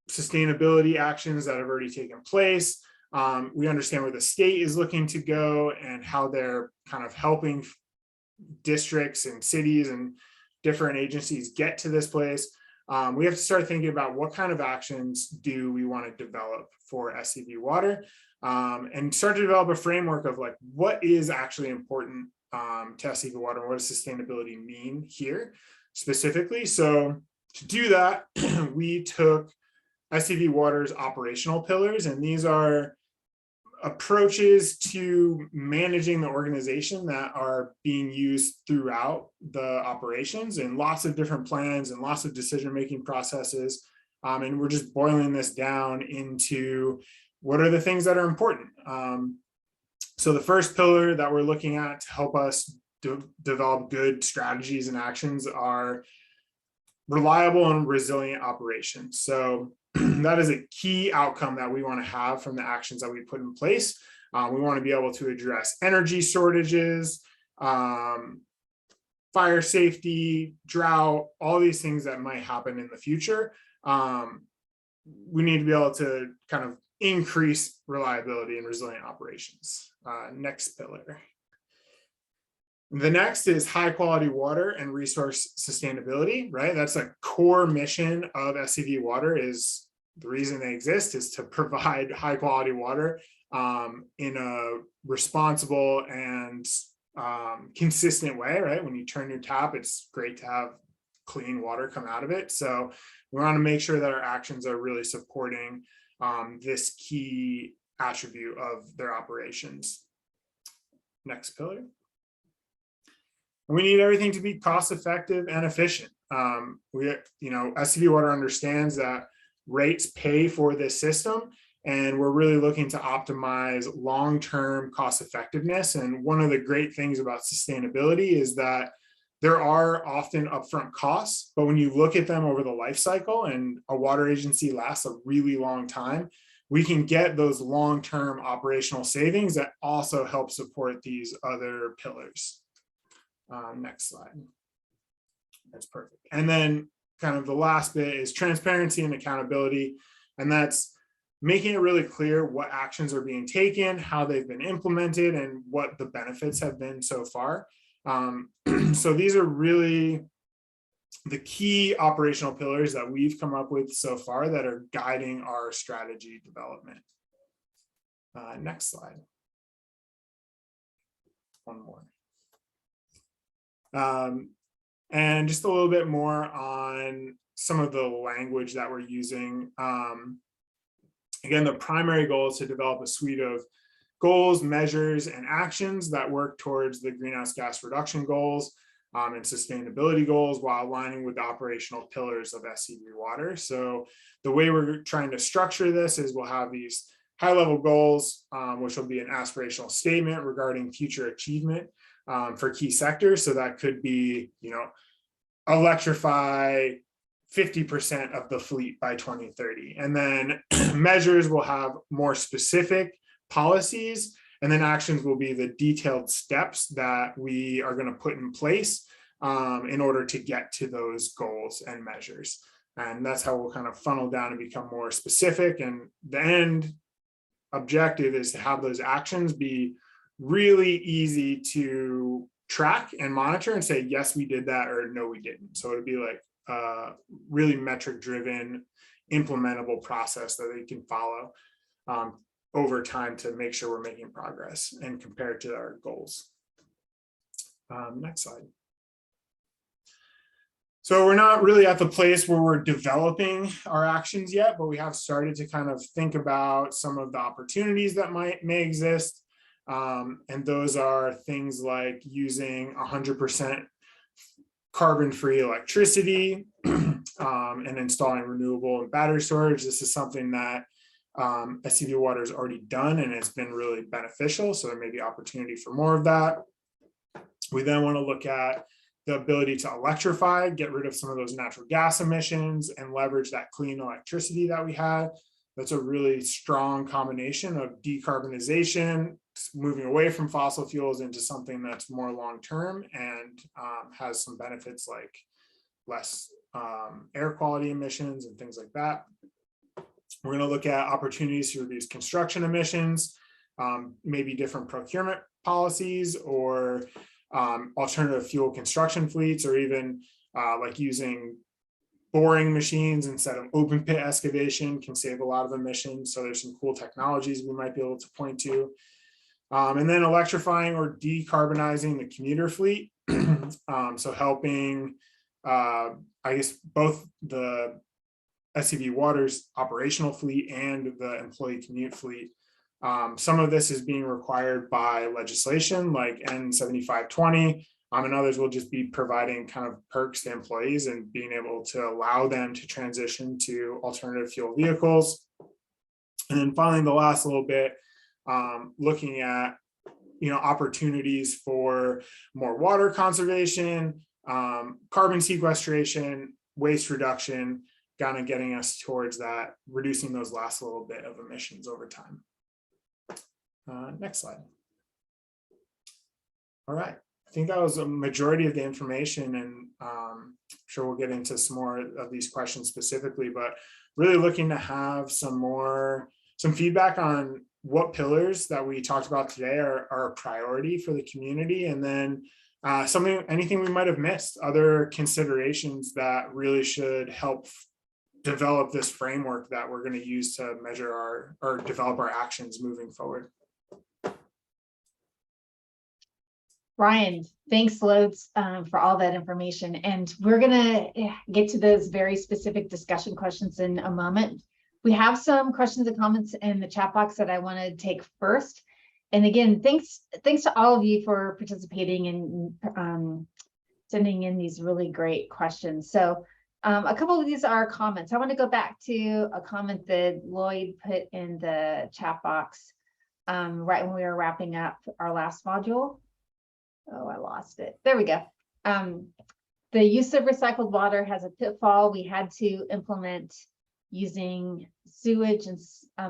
sustainability actions that have already taken place. We understand where the state is looking to go and how they're kind of helping districts and cities and different agencies get to this place. We have to start thinking about what kind of actions do we want to develop for SCV Water, and start to develop a framework of like what is actually important to SCV Water, and what does sustainability mean here specifically. So to do that, we took SCV Water's operational pillars, and these are approaches to managing the organization that are being used throughout the operations, and lots of different plans and lots of decision-making processes. And we're just boiling this down into what are the things that are important. So the first pillar that we're looking at to help us develop good strategies and actions are reliable and resilient operations. So that is a key outcome that we want to have from the actions that we put in place. We want to be able to address energy shortages, fire safety, drought, all these things that might happen in the future. We need to be able to kind of increase reliability and resilient operations. Next pillar. The next is high quality water and resource sustainability, right? That's a core mission of SCV Water. Is the reason they exist is to provide high quality water in a responsible and consistent way, right? When you turn your tap, it's great to have clean water come out of it. So we want to make sure that our actions are really supporting this key attribute of their operations. Next pillar. We need everything to be cost effective and efficient. SCV Water understands that rates pay for this system, and we're really looking to optimize long-term cost effectiveness. And one of the great things about sustainability is that there are often upfront costs, but when you look at them over the life cycle, and a water agency lasts a really long time, we can get those long-term operational savings that also help support these other pillars. Next slide. That's perfect. And then kind of the last bit is transparency and accountability. And that's making it really clear what actions are being taken, how they've been implemented, and what the benefits have been so far. So these are really the key operational pillars that we've come up with so far that are guiding our strategy development. Next slide. One more. And just a little bit more on some of the language that we're using. Again, the primary goal is to develop a suite of goals, measures, and actions that work towards the greenhouse gas reduction goals and sustainability goals while aligning with the operational pillars of SCV Water. So the way we're trying to structure this is we'll have these high-level goals, which will be an aspirational statement regarding future achievement for key sectors. So that could be, electrify 50% of the fleet by 2030. And then measures will have more specific policies, and then actions will be the detailed steps that we are going to put in place in order to get to those goals and measures. And that's how we'll kind of funnel down and become more specific. And the end objective is to have those actions be really easy to track and monitor and say, yes, we did that, or no, we didn't. So it'd be like really metric driven, implementable process that they can follow over time to make sure we're making progress and compare it to our goals. Next slide. So we're not really at the place where we're developing our actions yet, but we have started to kind of think about some of the opportunities that may exist. And those are things like using 100% carbon-free electricity and installing renewable and battery storage. This is something that SCV Water has already done, and it's been really beneficial. So there may be opportunity for more of that. We then want to look at the ability to electrify, get rid of some of those natural gas emissions, and leverage that clean electricity that we had. That's a really strong combination of decarbonization, moving away from fossil fuels into something that's more long-term and has some benefits like less air quality emissions and things like that. We're going to look at opportunities to reduce construction emissions, maybe different procurement policies or alternative fuel construction fleets, or even like using boring machines instead of open pit excavation can save a lot of emissions. So there's some cool technologies we might be able to point to. And then electrifying or decarbonizing the commuter fleet. So helping, I guess, both the SCV Water's operational fleet and the employee commute fleet. Some of this is being required by legislation like N7520, and others will just be providing kind of perks to employees and being able to allow them to transition to alternative fuel vehicles. And then finally, the last little bit, looking at opportunities for more water conservation, carbon sequestration, waste reduction, kind of getting us towards that, reducing those last little bit of emissions over time. Next slide. All right, I think that was a majority of the information, and I'm sure we'll get into some more of these questions specifically, but really looking to have some feedback on what pillars that we talked about today are a priority for the community, and then anything we might have missed, other considerations that really should help develop this framework that we're going to use to measure or develop our actions moving forward. Ryan, thanks loads for all that information. And we're going to get to those very specific discussion questions in a moment. We have some questions and comments in the chat box that I want to take first. And again, thanks to all of you for participating and sending in these really great questions. So a couple of these are comments. I want to go back to a comment that Lloyd put in the chat box right when we were wrapping up our last module. Oh, I lost it. There we go. The use of recycled water has a pitfall. We had to implement using sewage and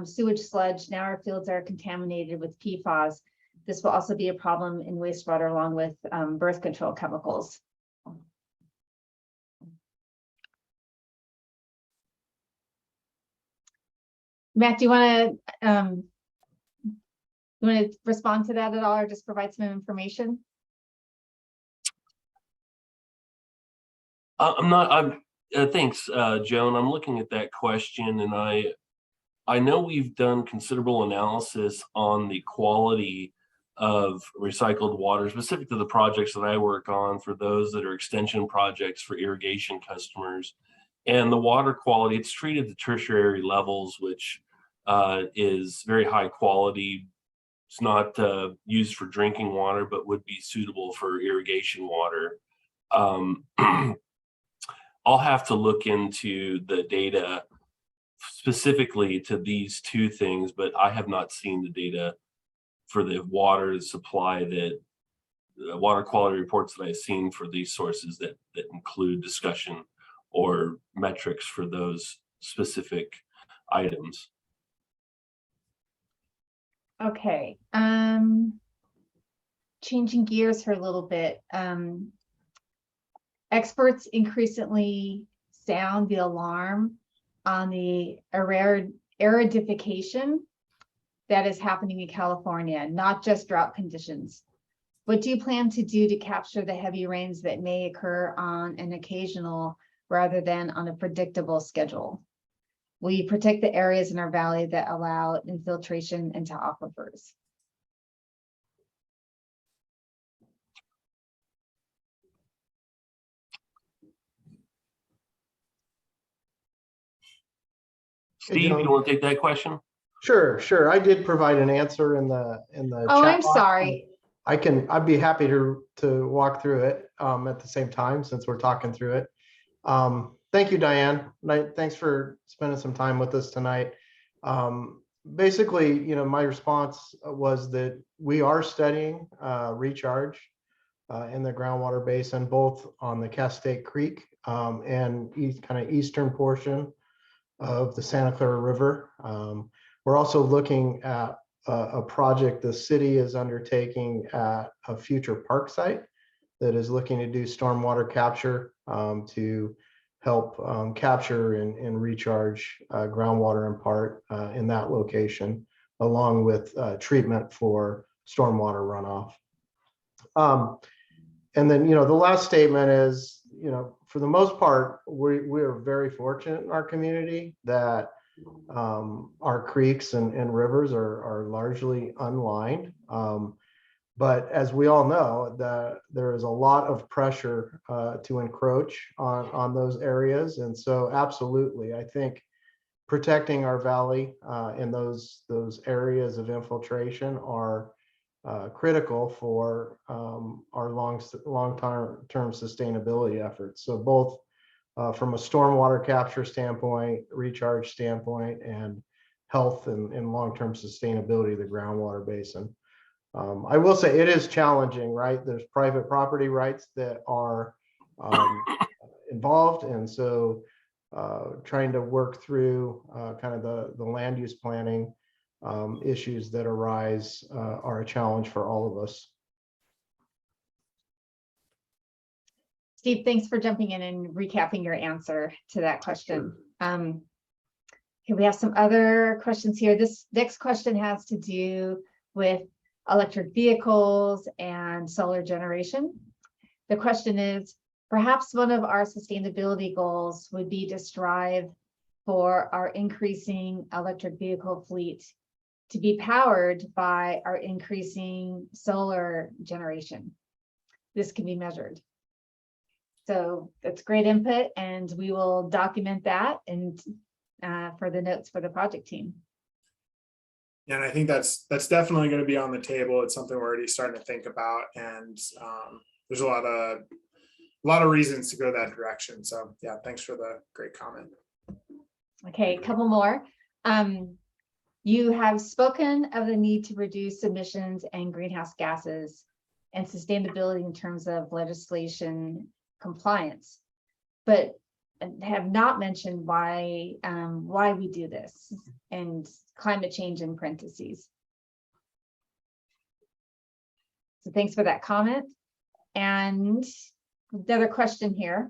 sewage sludge. Now our fields are contaminated with PFAS. This will also be a problem in wastewater along with birth control chemicals. Matt, do you want to respond to that at all, or just provide some information? Thanks, Joan. I'm looking at that question, and I know we've done considerable analysis on the quality of recycled water, specific to the projects that I work on, for those that are extension projects for irrigation customers. And the water quality, it's treated to tertiary levels, which is very high quality. It's not used for drinking water, but would be suitable for irrigation water. I'll have to look into the data specifically to these two things, but I have not seen the data for the water supply, that water quality reports that I've seen for these sources that include discussion or metrics for those specific items. Okay, changing gears for a little bit. Experts increasingly sound the alarm on the aridification that is happening in California, not just drought conditions. What do you plan to do to capture the heavy rains that may occur on an occasional rather than on a predictable schedule? Will you protect the areas in our valley that allow infiltration into aquifers? Steve, you want to take that question? Sure. I did provide an answer in the Oh, chat I'm box. sorry. I'd be happy to walk through it at the same time, since we're talking through it. Thank you, Diane. Thanks for spending some time with us tonight. Basically, my response was that we are studying recharge in the groundwater basin, both on the Castaic Creek and eastern portion of the Santa Clara River. We're also looking at a project the city is undertaking at a future park site that is looking to do stormwater capture to help capture and recharge groundwater in part in that location, along with treatment for stormwater runoff. And then, the last statement is, for the most part, we're very fortunate in our community that our creeks and rivers are largely unlined. But as we all know, there is a lot of pressure to encroach on those areas. And so absolutely, I think protecting our valley in those areas of infiltration are critical for our long-term sustainability efforts. So both from a stormwater capture standpoint, recharge standpoint, and health and long-term sustainability of the groundwater basin. I will say it is challenging, right? There's private property rights that are involved. And so trying to work through kind of the land use planning issues that arise are a challenge for all of us. Steve, thanks for jumping in and recapping your answer to that question. Okay, we have some other questions here. This next question has to do with electric vehicles and solar generation. The question is, perhaps one of our sustainability goals would be to strive for our increasing electric vehicle fleet to be powered by our increasing solar generation. This can be measured. So that's great input, and we will document that and for the notes for the project team. Yeah, and I think that's definitely going to be on the table. It's something we're already starting to think about, and there's a lot of reasons to go that direction. So yeah, thanks for the great comment. Okay, a couple more. You have spoken of the need to reduce emissions and greenhouse gases and sustainability in terms of legislation compliance, but have not mentioned why we do this and climate change in parentheses. So thanks for that comment. And the other question here,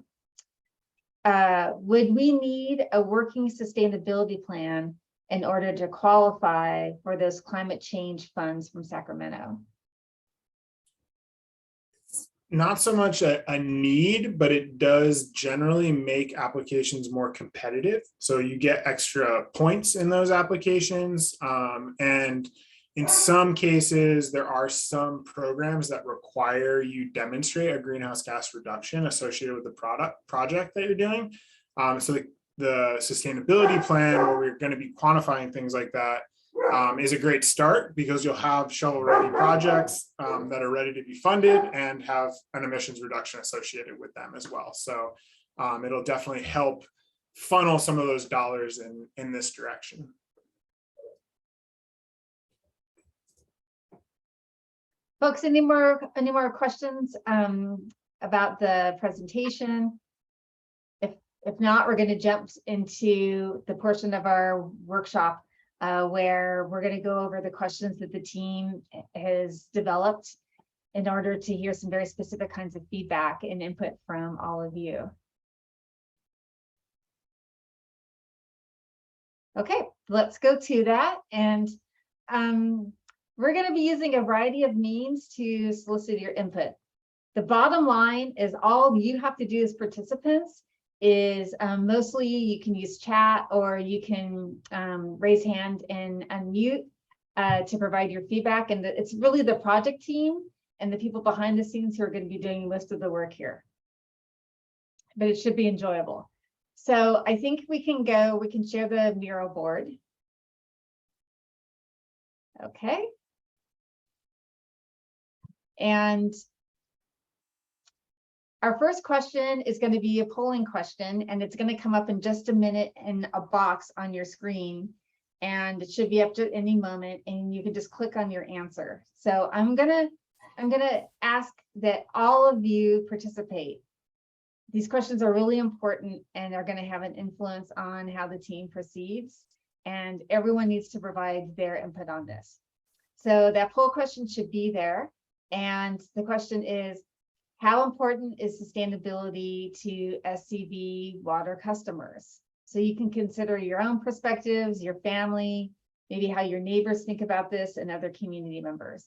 would we need a working sustainability plan in order to qualify for those climate change funds from Sacramento? Not so much a need, but it does generally make applications more competitive. So you get extra points in those applications. And In some cases, there are some programs that require you demonstrate a greenhouse gas reduction associated with the project that you're doing. So the sustainability plan, where we're going to be quantifying things like that, is a great start, because you'll have shovel-ready projects that are ready to be funded and have an emissions reduction associated with them as well. So it'll definitely help funnel some of those dollars in this direction. Folks, any more questions about the presentation? If not, we're going to jump into the portion of our workshop where we're going to go over the questions that the team has developed in order to hear some very specific kinds of feedback and input from all of you. Okay, let's go to that. And we're going to be using a variety of means to solicit your input. The bottom line is all you have to do as participants is mostly you can use chat, or you can raise hand and unmute to provide your feedback. And it's really the project team and the people behind the scenes who are going to be doing most of the work here. But it should be enjoyable. So I think we can share the Miro board. Okay. And our first question is going to be a polling question, and it's going to come up in just a minute in a box on your screen, and it should be up to any moment, and you can just click on your answer. So I'm gonna ask that all of you participate. These questions are really important and are going to have an influence on how the team proceeds, and everyone needs to provide their input on this. So that poll question should be there, and the question is, how important is sustainability to SCV Water customers? So you can consider your own perspectives, your family, maybe how your neighbors think about this, and other community members.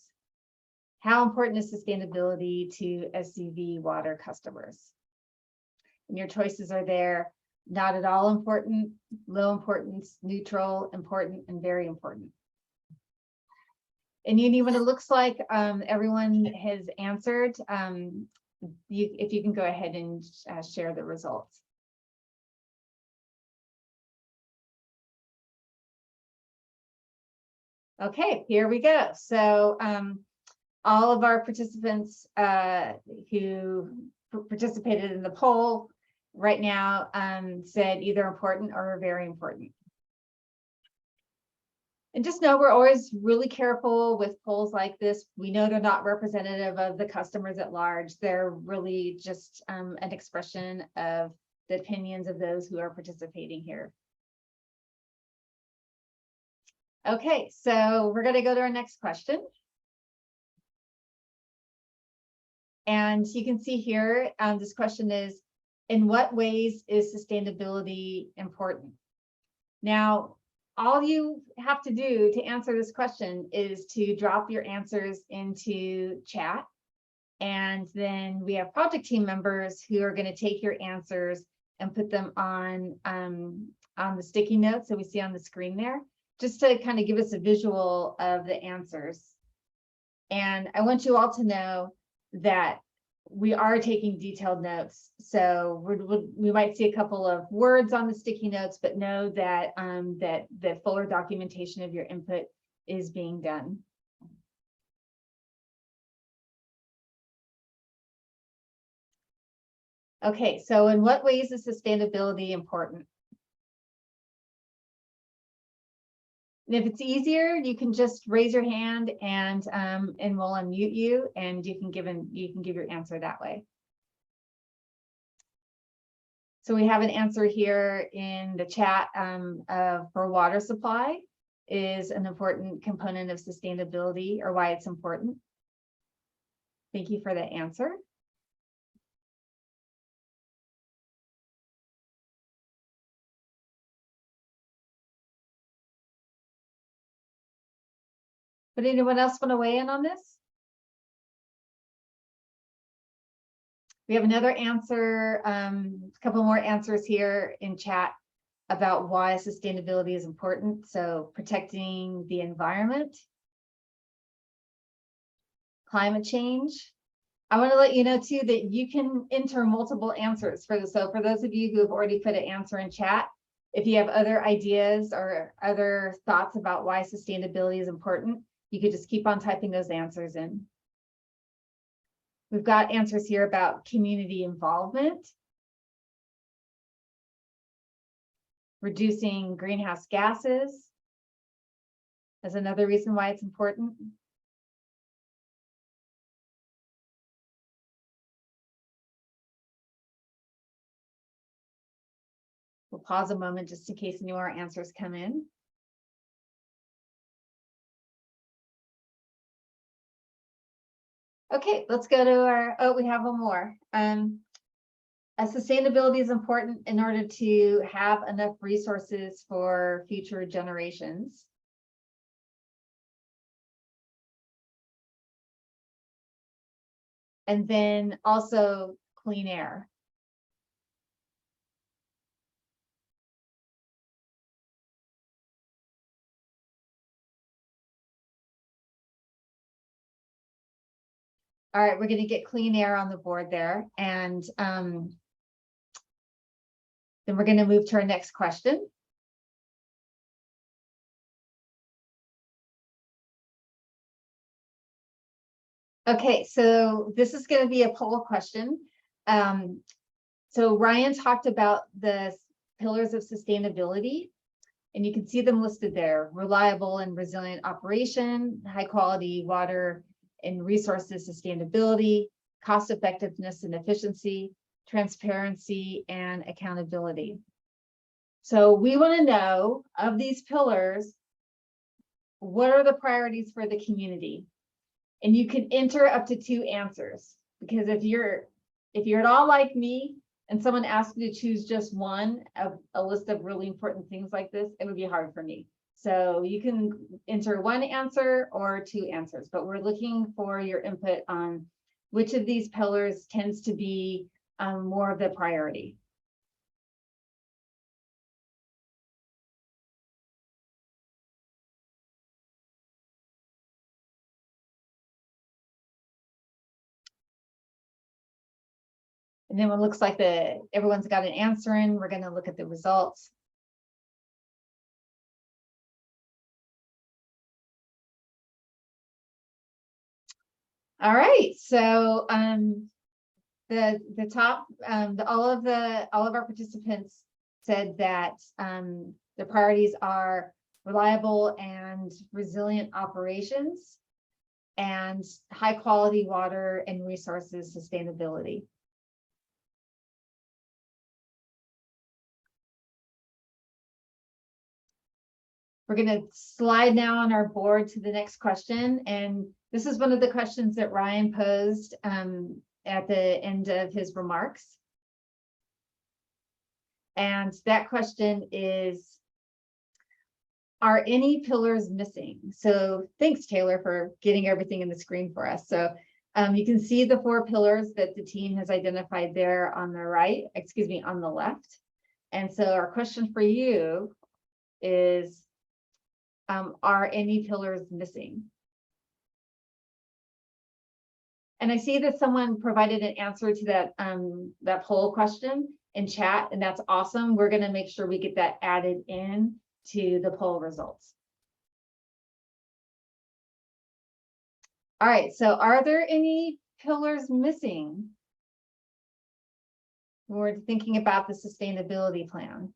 How important is sustainability to SCV Water customers? And your choices are there: not at all important, low importance, neutral, important, and very important. And when it looks like everyone has answered, if you can go ahead and share the results. Okay, here we go. So all of our participants who participated in the poll right now said either important or very important. And just know we're always really careful with polls like this. We know they're not representative of the customers at large. They're really just an expression of the opinions of those who are participating here. Okay, so we're going to go to our next question. And you can see here, this question is, in what ways is sustainability important? Now, all you have to do to answer this question is to drop your answers into chat. And then we have project team members who are going to take your answers and put them on the sticky notes that we see on the screen there, just to kind of give us a visual of the answers. And I want you all to know that we are taking detailed notes. So we might see a couple of words on the sticky notes, but know that that the fuller documentation of your input is being done. Okay, so in what ways is sustainability important? And if it's easier, you can just raise your hand and we'll unmute you, and you can give your answer that way. So we have an answer here in the chat for water supply is an important component of sustainability, or why it's important. Thank you for the answer. Would anyone else want to weigh in on this? We have another answer, a couple more answers here in chat about why sustainability is important. So protecting the environment, climate change. I want to let you know too that you can enter multiple answers for this. So for those of you who have already put an answer in chat, if you have other ideas or other thoughts about why sustainability is important, you could just keep on typing those answers in. We've got answers here about community involvement, reducing greenhouse gases as another reason why it's important. We'll pause a moment just in case any more answers come in. Okay, let's go to our, oh, we have one more. Sustainability is important in order to have enough resources for future generations. And then also clean air. All right, we're going to get clean air on the board there. And then we're going to move to our next question. Okay, so this is going to be a poll question. So Ryan talked about the pillars of sustainability, and you can see them listed there: reliable and resilient operation, high quality water and resources sustainability, cost effectiveness and efficiency, transparency, and accountability. So we want to know, of these pillars, what are the priorities for the community? And you can enter up to 2 answers, because if you're at all like me and someone asks you to choose just one of a list of really important things like this, it would be hard for me. So you can enter 1 answer or 2 answers, but we're looking for your input on which of these pillars tends to be more of the priority. And then it looks like everyone's got an answer in. We're going to look at the results. All right, so the top, all of our participants said that the priorities are reliable and resilient operations and high quality water and resources sustainability. We're going to slide now on our board to the next question. And this is one of the questions that Ryan posed at the end of his remarks. And that question is, are any pillars missing? So thanks, Taylor, for getting everything in the screen for us. So you can see the 4 pillars that the team has identified there on the right, excuse me, on the left. And so our question for you is, are any pillars missing? And I see that someone provided an answer to that poll question in chat, and that's awesome. We're going to make sure we get that added in to the poll results. All right, so are there any pillars missing when we're thinking about the sustainability plan?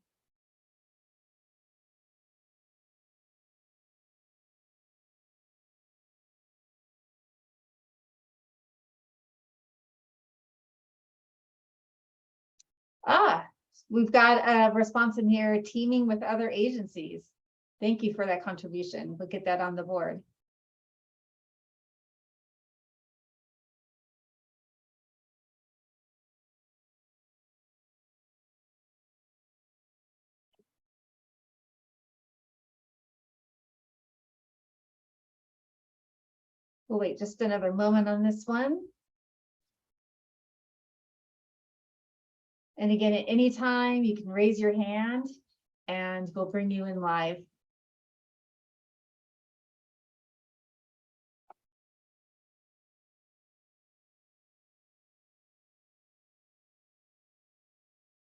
We've got a response in here: teaming with other agencies. Thank you for that contribution. We'll get that on the board. We'll wait just another moment on this one. And again, at any time, you can raise your hand and we'll bring you in live.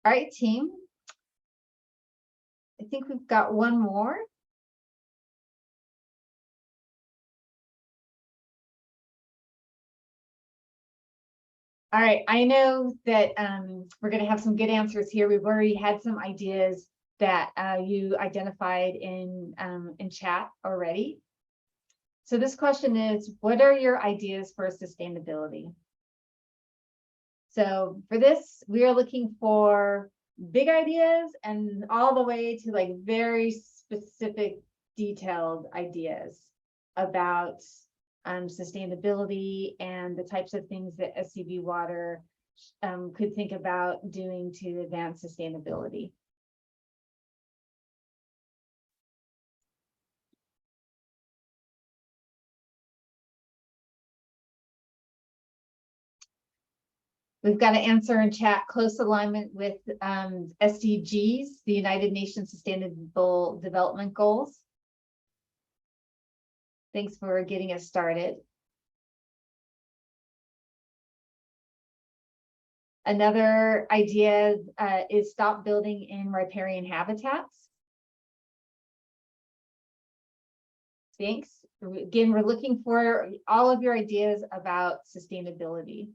All right, team. I think we've got one more. All right, I know that we're going to have some good answers here. We've already had some ideas that you identified in chat already. So this question is, what are your ideas for sustainability? So for this, we are looking for big ideas and all the way to like very specific, detailed ideas about sustainability and the types of things that SCV Water could think about doing to advance sustainability. We've got an answer in chat, close alignment with SDGs, the United Nations Sustainable Development Goals. Thanks for getting us started. Another idea is stop building in riparian habitats. Thanks. Again, we're looking for all of your ideas about sustainability.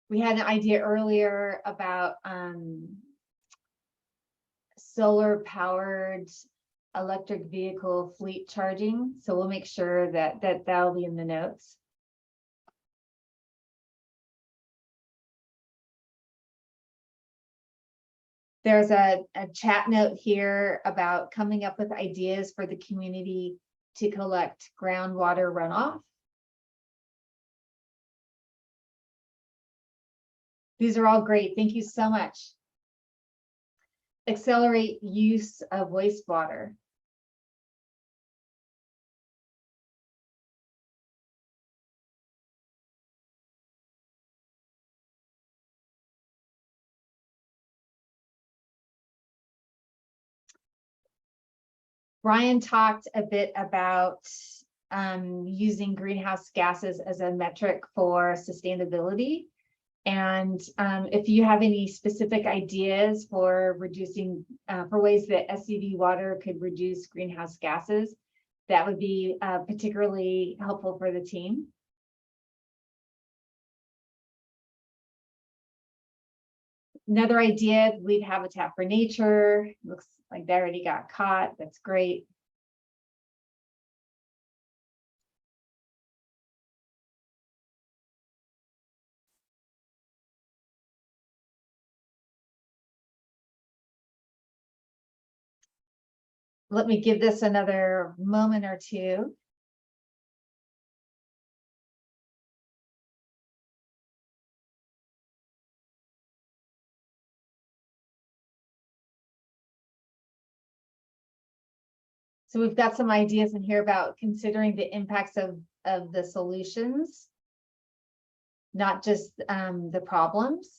We had an idea earlier about solar powered electric vehicle fleet charging. So we'll make sure that that'll be in the notes. There's a chat note here about coming up with ideas for the community to collect groundwater runoff. These are all great. Thank you so much. Accelerate use of wastewater. Brian talked a bit about using greenhouse gases as a metric for sustainability. And if you have any specific ideas for reducing, for ways that SCV Water could reduce greenhouse gases, that would be particularly helpful for the team. Another idea, lead Habitat for Nature. Looks like they already got caught. That's great. Let me give this another moment or two. So we've got some ideas in here about considering the impacts of the solutions, not just the problems.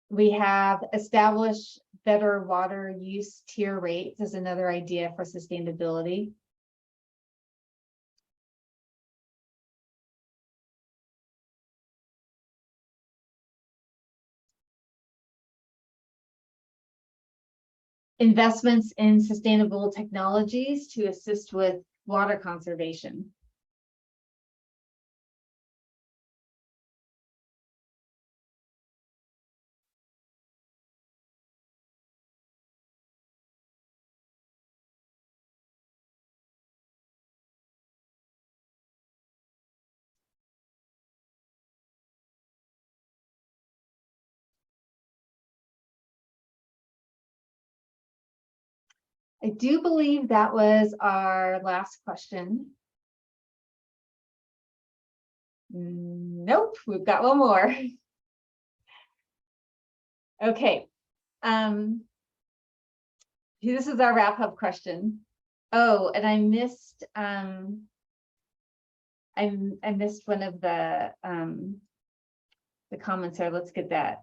We have established better water use tier rates as another idea for sustainability. Investments in sustainable technologies to assist with water conservation. I do believe that was our last question. Nope, we've got one more. Okay. This is our wrap-up question. Oh, and I missed I missed one of the comments there. Let's get that.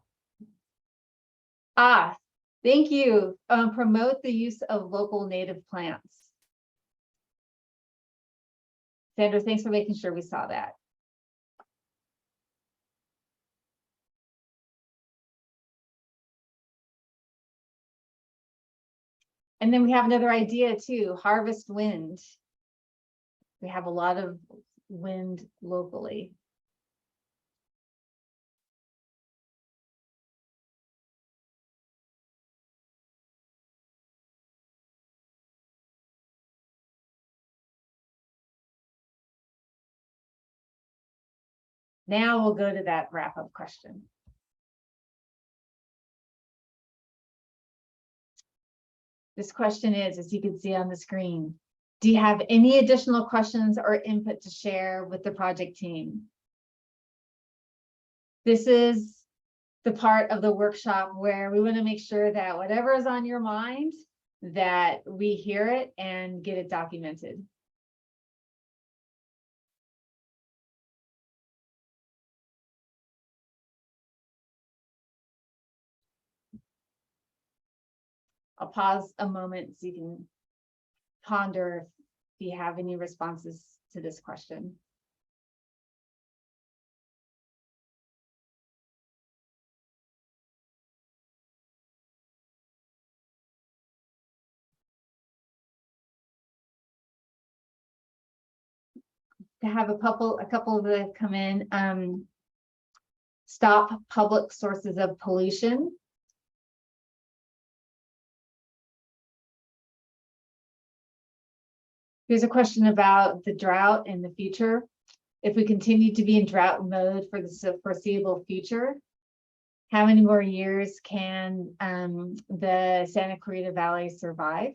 Ah, thank you. Promote the use of local native plants. Sandra, thanks for making sure we saw that. And then we have another idea too, harvest wind. We have a lot of wind locally. Now we'll go to that wrap-up question. This question is, as you can see on the screen, do you have any additional questions or input to share with the project team? This is the part of the workshop where we want to make sure that whatever is on your mind, that we hear it and get it documented. I'll pause a moment so you can ponder if you have any responses to this question. To have a couple of the come in, stop public sources of pollution. Here's a question about the drought in the future. If we continue to be in drought mode for the foreseeable future, how many more years can the Santa Clarita Valley survive?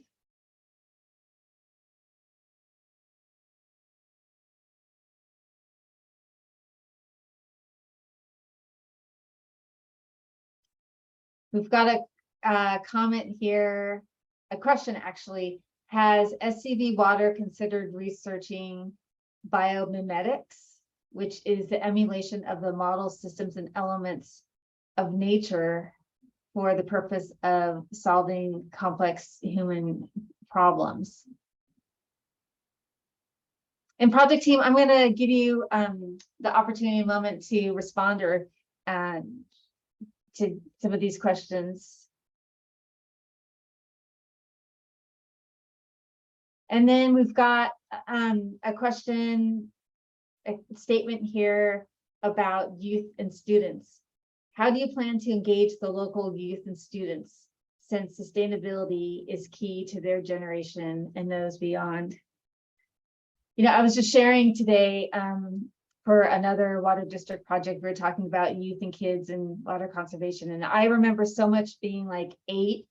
We've got a comment here, a question actually. Has SCV Water considered researching biomimetics, which is the emulation of the model systems and elements of nature for the purpose of solving complex human problems? And project team, I'm going to give you the opportunity, a moment to respond or to some of these questions. And then we've got a question, a statement here about youth and students. How do you plan to engage the local youth and students, since sustainability is key to their generation and those beyond? You know, I was just sharing today for another water district project, we were talking about youth and kids and water conservation. And I remember so much being like 8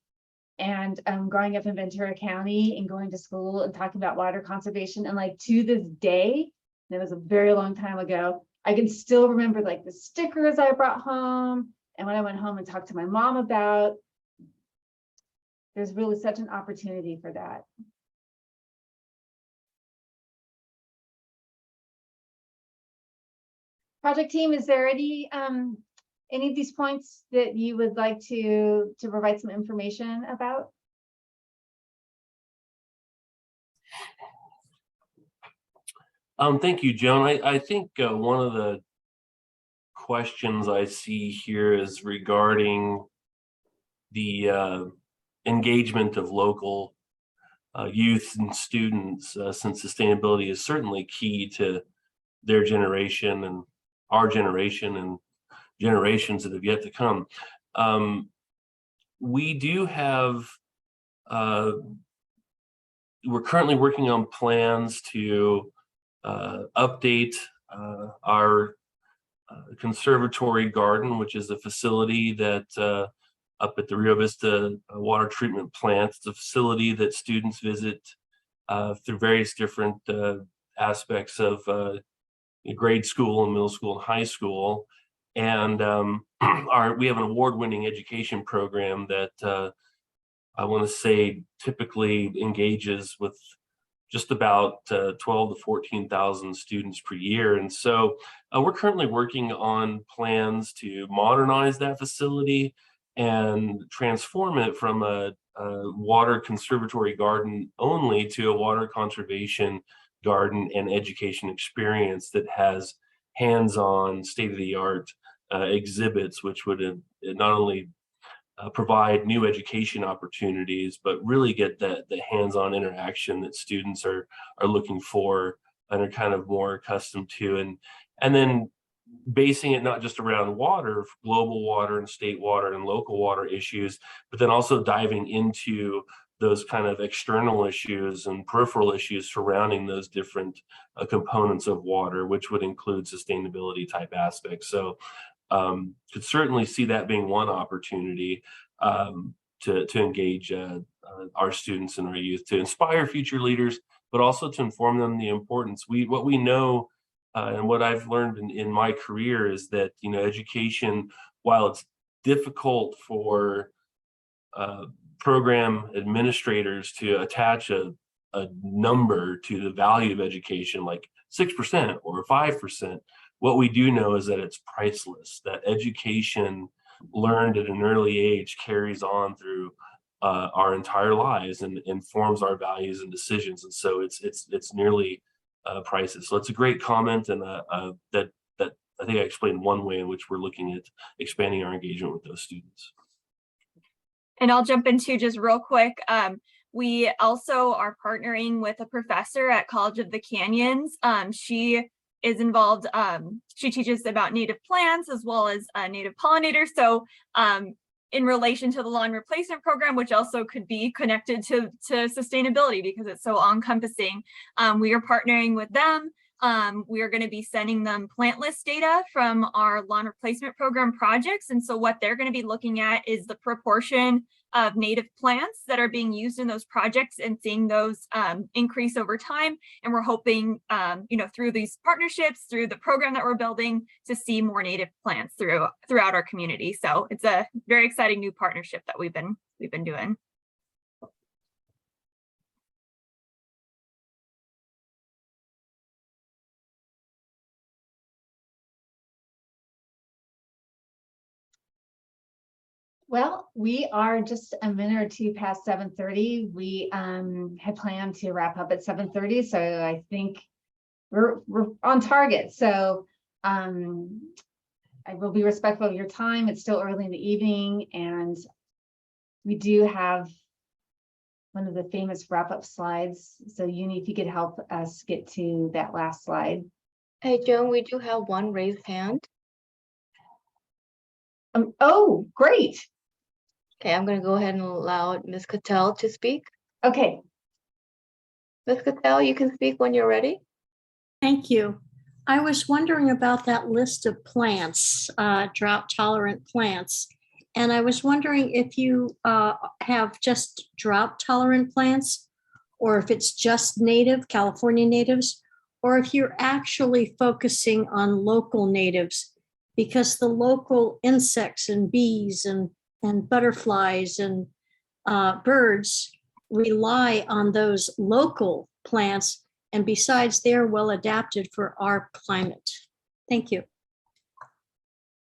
and growing up in Ventura County and going to school and talking about water conservation. And like to this day, and it was a very long time ago, I can still remember like the stickers I brought home. And when I went home and talked to my mom about, there's really such an opportunity for that. Project team, is there any of these points that you would like to provide some information about? Thank you, Joan. I think one of the questions I see here is regarding the engagement of local youth and students, since sustainability is certainly key to their generation and our generation and generations that have yet to come. We do have, we're currently working on plans to update our conservatory garden, which is a facility that up at the Rio Vista water treatment plant. It's a facility that students visit through various different aspects of grade school and middle school and high school. And we have an award-winning education program that I want to say typically engages with just about 12 to 14,000 students per year. And so we're currently working on plans to modernize that facility and transform it from a water conservatory garden only to a water conservation garden and education experience that has hands-on, state-of-the-art exhibits, which would not only provide new education opportunities, but really get the hands-on interaction that students are looking for and are kind of more accustomed to, and then basing it not just around water, global water and state water and local water issues, but then also diving into those kind of external issues and peripheral issues surrounding those different components of water, which would include sustainability type aspects. So could certainly see that being one opportunity to engage our students and our youth, to inspire future leaders, but also to inform them the importance. What we know and what I've learned in my career is that, you know, education, while it's difficult for program administrators to attach a number to the value of education, like 6% or 5%, what we do know is that it's priceless, that education learned at an early age carries on through our entire lives and informs our values and decisions. And so it's nearly priceless. So it's a great comment, and that I think I explained one way in which we're looking at expanding our engagement with those students. And I'll jump into just real quick. We also are partnering with a professor at College of the Canyons. She is involved, she teaches about native plants as well as native pollinators. So in relation to the lawn replacement program, which also could be connected to sustainability because it's so all-encompassing, we are partnering with them. We are going to be sending them plant list data from our lawn replacement program projects. And so what they're going to be looking at is the proportion of native plants that are being used in those projects and seeing those increase over time. And we're hoping, you know, through these partnerships, through the program that we're building, to see more native plants throughout our community. So it's a very exciting new partnership that we've been doing. Well, we are just a minute or two past 7:30. We had planned to wrap up at 7:30, so I think we're on target. So I will be respectful of your time. It's still early in the evening, and we do have one of the famous wrap-up slides. So Uni, if you could help us get to that last slide. Hey, Joan, we do have one raised hand. Oh, great. Okay, I'm going to go ahead and allow Ms. Cattell to speak. Okay. Ms. Cattell, you can speak when you're ready. Thank you. I was wondering about that list of plants, drought-tolerant plants. And I was wondering if you have just drought-tolerant plants, or if it's just native, California natives, or if you're actually focusing on local natives, because the local insects and bees and butterflies and birds rely on those local plants. And besides, they're well adapted for our climate. Thank you.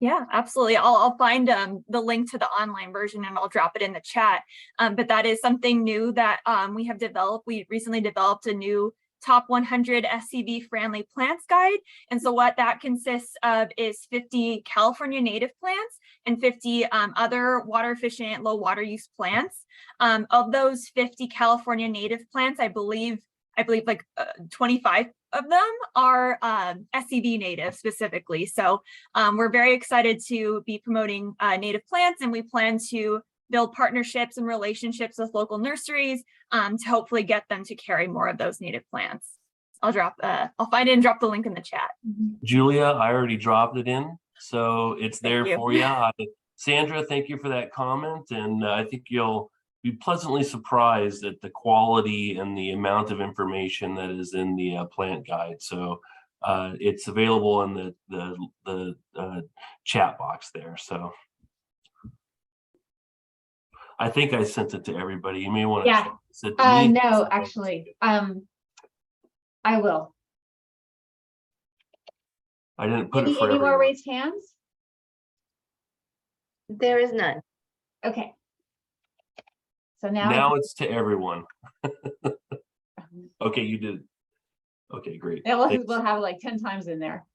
Yeah, absolutely. I'll find the link to the online version and I'll drop it in the chat. But that is something new that we have developed. We recently developed a new top 100 SCV friendly plants guide. And so what that consists of is 50 California native plants and 50 other water efficient, low water use plants. Of those 50 California native plants, I believe like 25 of them are SCV native specifically. So we're very excited to be promoting native plants, and we plan to build partnerships and relationships with local nurseries to hopefully get them to carry more of those native plants. I'll find it and drop the link in the chat. Julia, I already dropped it in, so it's there for you. Sandra, thank you for that comment, and I think you'll be pleasantly surprised at the quality and the amount of information that is in the plant guide. So it's available in the chat box there. So I think I sent it to everybody. You may want to check. No, No, actually, I will. I didn't put it Any for more everyone. raised hands? There is none. Okay. So now, Now it's to everyone. Okay, you did. Okay, great. yeah, Thanks. we'll have like 10 times in there.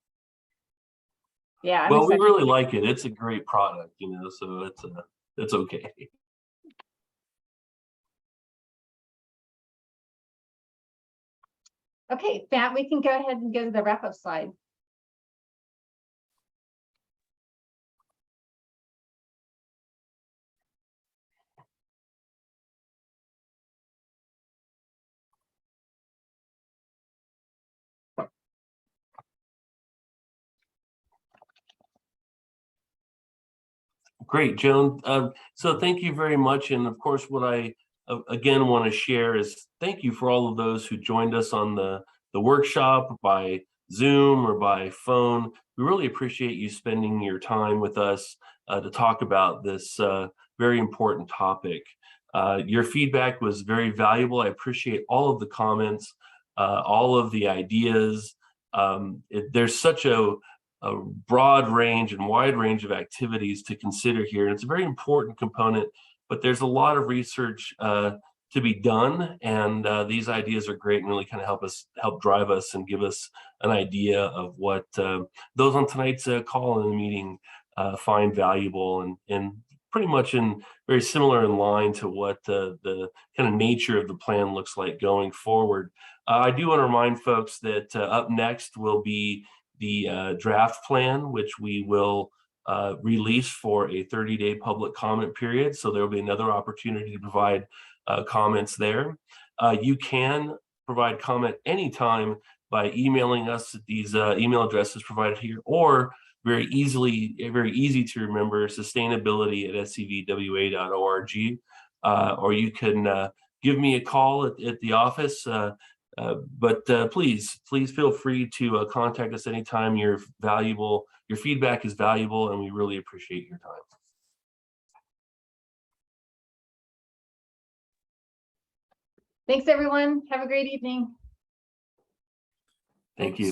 Yeah. I'm Well, we excited. really like it. It's a great product, you know, so it's okay. Okay, Matt, we can go ahead and go to the wrap-up slide. Great, Joan. So thank you very much. And of course, what I again want to share is thank you for all of those who joined us on the workshop by Zoom or by phone. We really appreciate you spending your time with us to talk about this very important topic. Your feedback was very valuable. I appreciate all of the comments, all of the ideas. There's such a broad range and wide range of activities to consider here. And it's a very important component, but there's a lot of research to be done. And these ideas are great and really kind of help drive us and give us an idea of what those on tonight's call in the meeting find valuable and pretty much very similar in line to what the kind of nature of the plan looks like going forward. I do want to remind folks that up next will be the draft plan, which we will release for a 30-day public comment period. So there will be another opportunity to provide comments there. You can provide comment anytime by emailing us at these email addresses provided here, or very easy to remember, sustainability@scvwa.org. Or you can give me a call at the office. But please feel free to contact us anytime. Your feedback is valuable, and we really appreciate your time. Thanks, everyone. Have a great evening. Thank you.